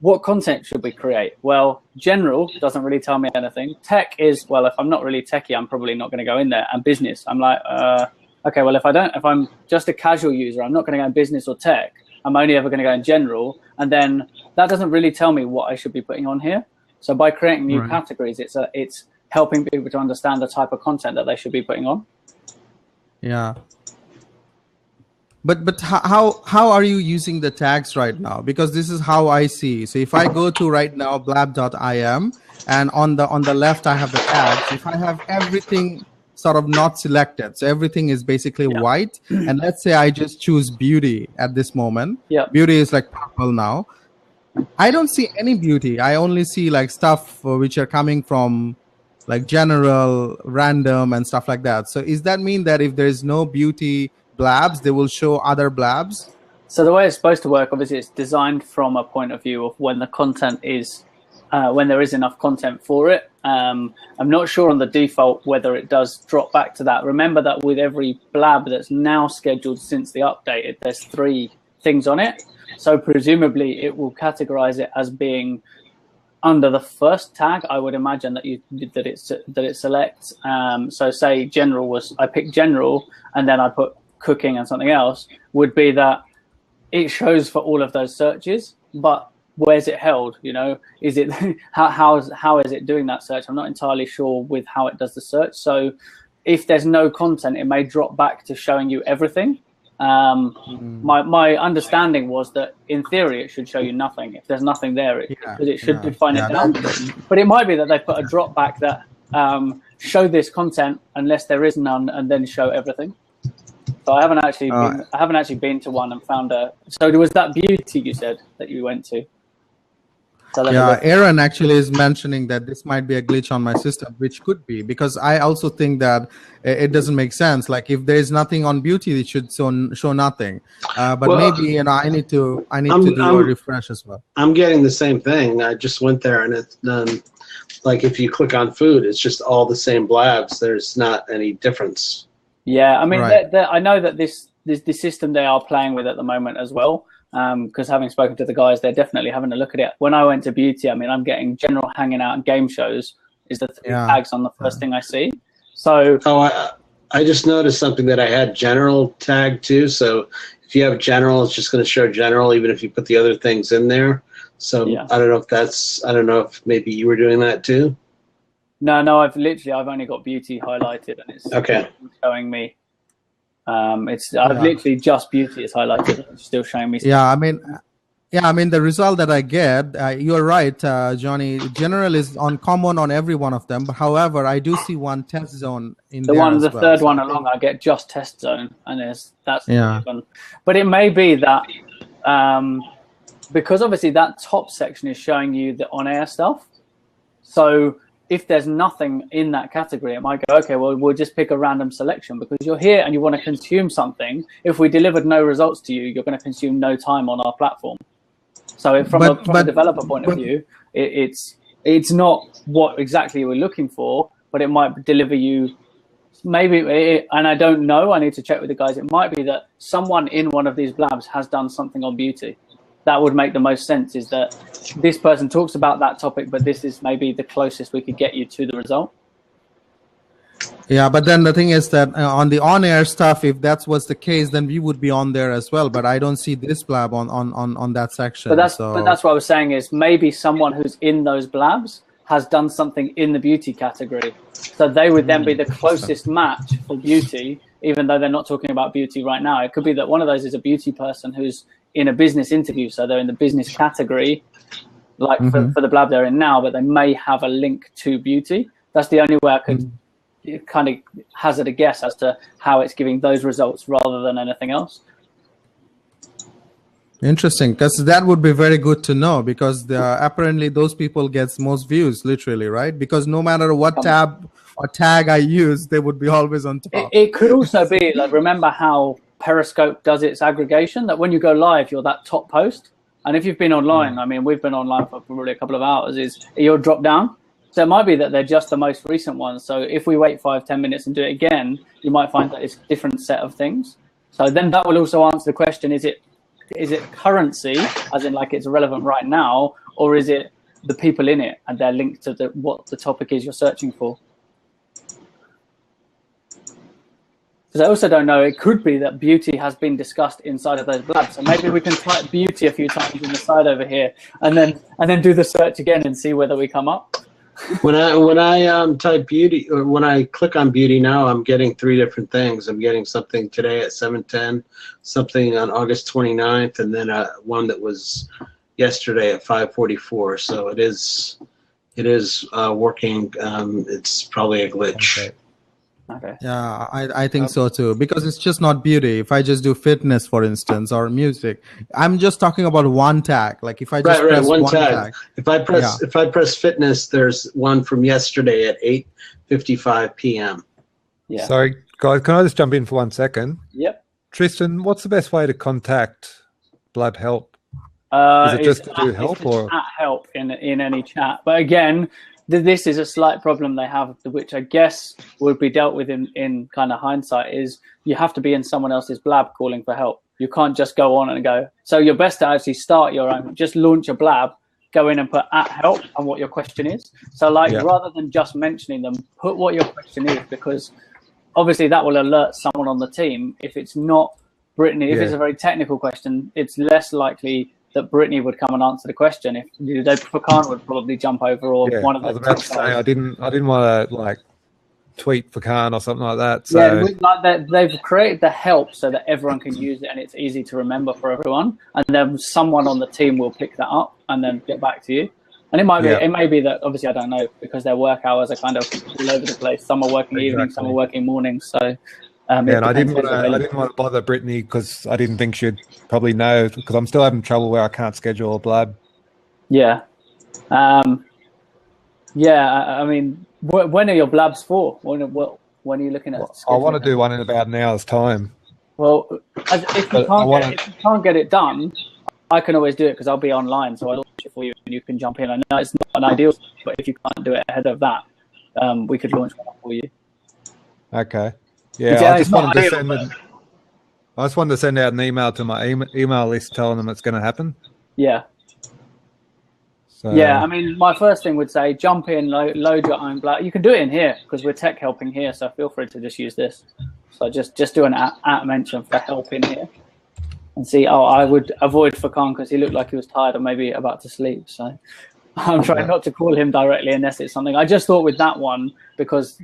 what content should we create? Well, general doesn't really tell me anything. Tech is, well, if I'm not really techie, I'm probably not going to go in there. And business, I'm like, okay, well, if I'm just a casual user, I'm not going to go in business or tech. I'm only ever going to go in general. And then that doesn't really tell me what I should be putting on here. So by creating new categories, it's helping people to understand the type of content that they should be putting on. Yeah. But how are you using the tags right now? Because this is how I see. So if I go to right now blab.im, and on the left I have the tags. If I have everything sort of not selected, so everything is basically white, and let's say I just choose beauty at this moment. Yeah. Beauty is like purple now. I don't see any beauty. I only see like stuff which are coming from like general, random, and stuff like that. So is that mean that if there is no beauty blabs, they will show other blabs? So the way it's supposed to work, obviously, it's designed from a point of view of when the content is, when there is enough content for it. I'm not sure on the default whether it does drop back to that. Remember that with every blab that's now scheduled since the update, there's 3 things on it. So presumably it will categorize it as being under the first tag. I would imagine that it selects. So say general was, I picked general and then I put cooking and something else, would be that it shows for all of those searches, but where's it held? You know, is it how is it doing that search? I'm not entirely sure with how it does the search. So if there's no content, it may drop back to showing you everything. My understanding was that in theory it should show you nothing. If there's nothing there, it should define it down. But it might be that they put a drop back that show this content unless there is none, and then show everything. So I haven't actually been to one and found a. So was that beauty you said that you went to? So yeah, Aaron actually is mentioning that this might be a glitch on my system, which could be, because I also think that it doesn't make sense. Like if there is nothing on beauty, it should show nothing. But well, maybe I need to do a refresh as well. I'm getting the same thing. I just went there and it's like if you click on food, it's just all the same blabs. There's not any difference. Yeah, I mean, right. I know that this system they are playing with at the moment as well. Because having spoken to the guys, they're definitely having a look at it. When I went to beauty, I mean, I'm getting general hanging out and game shows is the 3 tags on the first thing I see. So I just noticed something that I had general tag too. So if you have general, it's just going to show general, even if you put the other things in there. So I don't know if maybe you were doing that too. No, I've only got beauty highlighted and it's showing me. I've literally just beauty is highlighted. It's still showing me. I mean the result that I get. You're right, Johnny. General is common on every one of them. But however, I do see one test zone in there as well. Third one along, I get just test zone, and that's one. But it may be that because obviously that top section is showing you the on-air stuff. So if there's nothing in that category, it might go, okay, well, we'll just pick a random selection because you're here and you want to consume something. If we delivered no results to you, you're going to consume no time on our platform. So from a developer point of view, it's not what exactly we're looking for, but it might deliver you maybe, and I don't know, I need to check with the guys. It might be that someone in one of these blabs has done something on beauty. That would make the most sense, is that this person talks about that topic, but this is maybe the closest we could get you to the result. Yeah, but then the thing is that on the on-air stuff, if that was the case, then we would be on there as well. But I don't see this blab on that section. But that's what I was saying is maybe someone who's in those blabs has done something in the beauty category. So they would then be the closest match for beauty, even though they're not talking about beauty right now. It could be that one of those is a beauty person who's in a business interview, so they're in the business category, like for the blab they're in now, but they may have a link to beauty. That's the only way I could kind of hazard a guess as to how it's giving those results rather than anything else. Interesting, because that would be very good to know, because apparently those people gets most views, literally, right? Because no matter what tab or tag I use, they would be always on top. It could also be, like, remember how Periscope does its aggregation, that when you go live, you're that top post. And if you've been online, I mean, we've been online for probably a couple of hours, is you're drop down. So it might be that they're just the most recent ones. So if we wait 5-10 minutes and do it again, you might find that it's a different set of things. So then that will also answer the question, is it currency, as in like it's relevant right now, or is it the people in it and they're linked to what the topic is you're searching for? Because I also don't know, it could be that beauty has been discussed inside of those blabs. So maybe we can type beauty a few times in the side over here and then do the search again and see whether we come up. When I type beauty, or when I click on beauty now, I'm getting 3 different things. I'm getting something today at 7:10, something on August 29th, and then one that was yesterday at 5:44. So it is working. It's probably a glitch. Okay. Okay. Yeah, I think so too, because it's just not beauty. If I just do fitness, for instance, or music, I'm just talking about one tag. Like if I just press one one tag. tag. If I press fitness, there's one from yesterday at 8:55 p.m. Yeah. Sorry, guys, can I just jump in for 1 second? Yep. Tristan, what's the best way to contact Blab Help? Is it just to do help or at help in any chat? But again, this is a slight problem they have, which I guess would be dealt with in kind of hindsight. Is you have to be in someone else's Blab calling for help. You can't just go on and go. So you're best to actually start your own. Just launch a Blab, go in and put at help and what your question is. So rather than just mentioning them, put what your question is, because obviously that will alert someone on the team. If it's not Brittany, if it's a very technical question, it's less likely that Brittany would come and answer the question. If Furkan would probably jump over, or one of the. I was about to say I didn't want to like tweet Furkan or something like that. So they've created the help so that everyone can use it and it's easy to remember for everyone. And then someone on the team will pick that up and then get back to you. And it may be that, obviously I don't know, because their work hours are kind of all over the place. Some are working evenings, some are working mornings. So. And I didn't want to bother Brittany because I didn't think she'd probably know, because I'm still having trouble where I can't schedule a Blab. Yeah. I mean, when are your Blabs for? When are you looking at? I want to do one in about an hour's time. Well, if you can't get it done, I can always do it because I'll be online, so I'll launch it for you and you can jump in. I know it's not an ideal, but if you can't do it ahead of that, we could launch one for you. Okay. Yeah, I just wanted to send out an email to my email list telling them it's going to happen. Yeah. So. Yeah, I mean, my first thing would say, jump in, load your own Blab. You can do it in here because we're tech helping here, so feel free to just use this. So just do an at mention for help in here. And see, I would avoid Furkan because he looked like he was tired or maybe about to sleep. So I'm trying not to call him directly unless it's something. I just thought with that one, because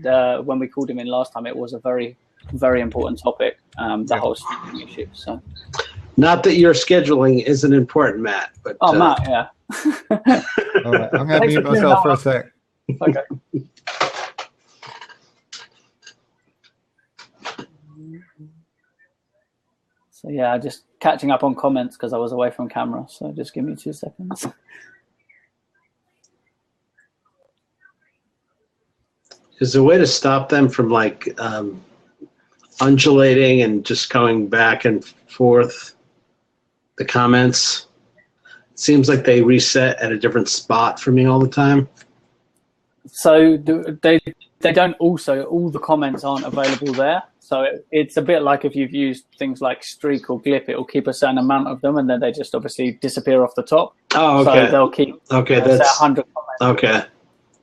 when we called him in last time, it was a very, very important topic, the whole streaming issue. So, not that your scheduling isn't important, Matt. But Matt, yeah. All right, I'm going to mute myself for a sec. Okay. So yeah, just catching up on comments because I was away from camera. So just give me 2 seconds. Is there a way to stop them from undulating and just going back and forth the comments? It seems like they reset at a different spot for me all the time. So they don't also, all the comments aren't available there. So it's a bit like if you've used things like Streak or Glip, it will keep a certain amount of them and then they just obviously disappear off the top. Oh, okay. So they'll keep that's 100 comments. Okay.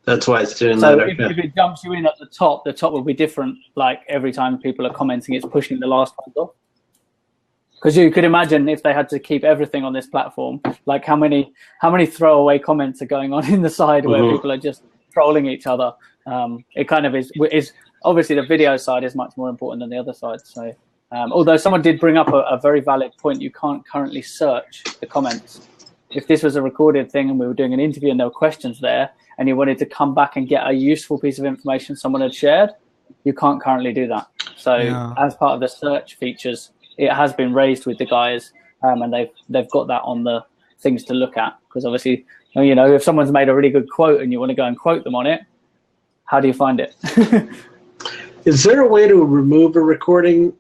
That's why it's doing that. So if it jumps you in at the top will be different. Like every time people are commenting, it's pushing the last ones off. Because you could imagine if they had to keep everything on this platform, like how many throwaway comments are going on in the side where people are just trolling each other. It kind of is obviously the video side is much more important than the other side. So although someone did bring up a very valid point, you can't currently search the comments. If this was a recorded thing and we were doing an interview and there were questions there and you wanted to come back and get a useful piece of information someone had shared, you can't currently do that. So as part of the search features, it has been raised with the guys and they've got that on the things to look at. Because obviously, if someone's made a really good quote and you want to go and quote them on it, how do you find it? Is there a way to remove a recording?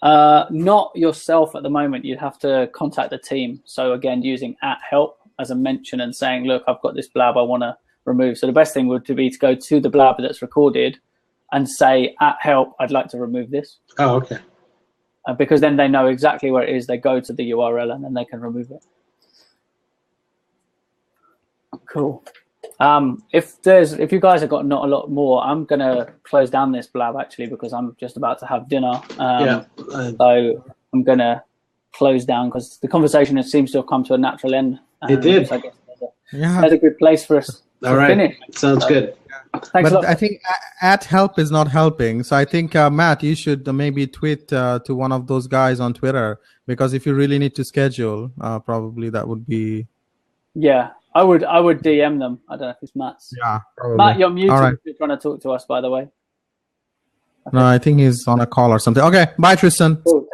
Not yourself at the moment. You'd have to contact the team. So again, using @help as a mention and saying, look, I've got this Blab I want to remove. So the best thing would be to go to the Blab that's recorded and say @help, I'd like to remove this. Oh, okay. Because then they know exactly where it is. They go to the URL and then they can remove it. Cool. If you guys have got not a lot more, I'm gonna close down this Blab actually because I'm just about to have dinner. So I'm gonna close down because the conversation seems to have come to a natural end. It did. So I guess there's a good place for us to finish. Sounds good. Thanks a lot. I think @help is not helping. So I think Matt, you should maybe tweet to one of those guys on Twitter, because if you really need to schedule, probably that would be. Yeah. I would DM them. I don't know if it's Matt's. Yeah, probably. Matt, you're muted right. if you're trying to talk to us, by the way. No, I think he's on a call or something. Okay, bye, Tristan. Cool.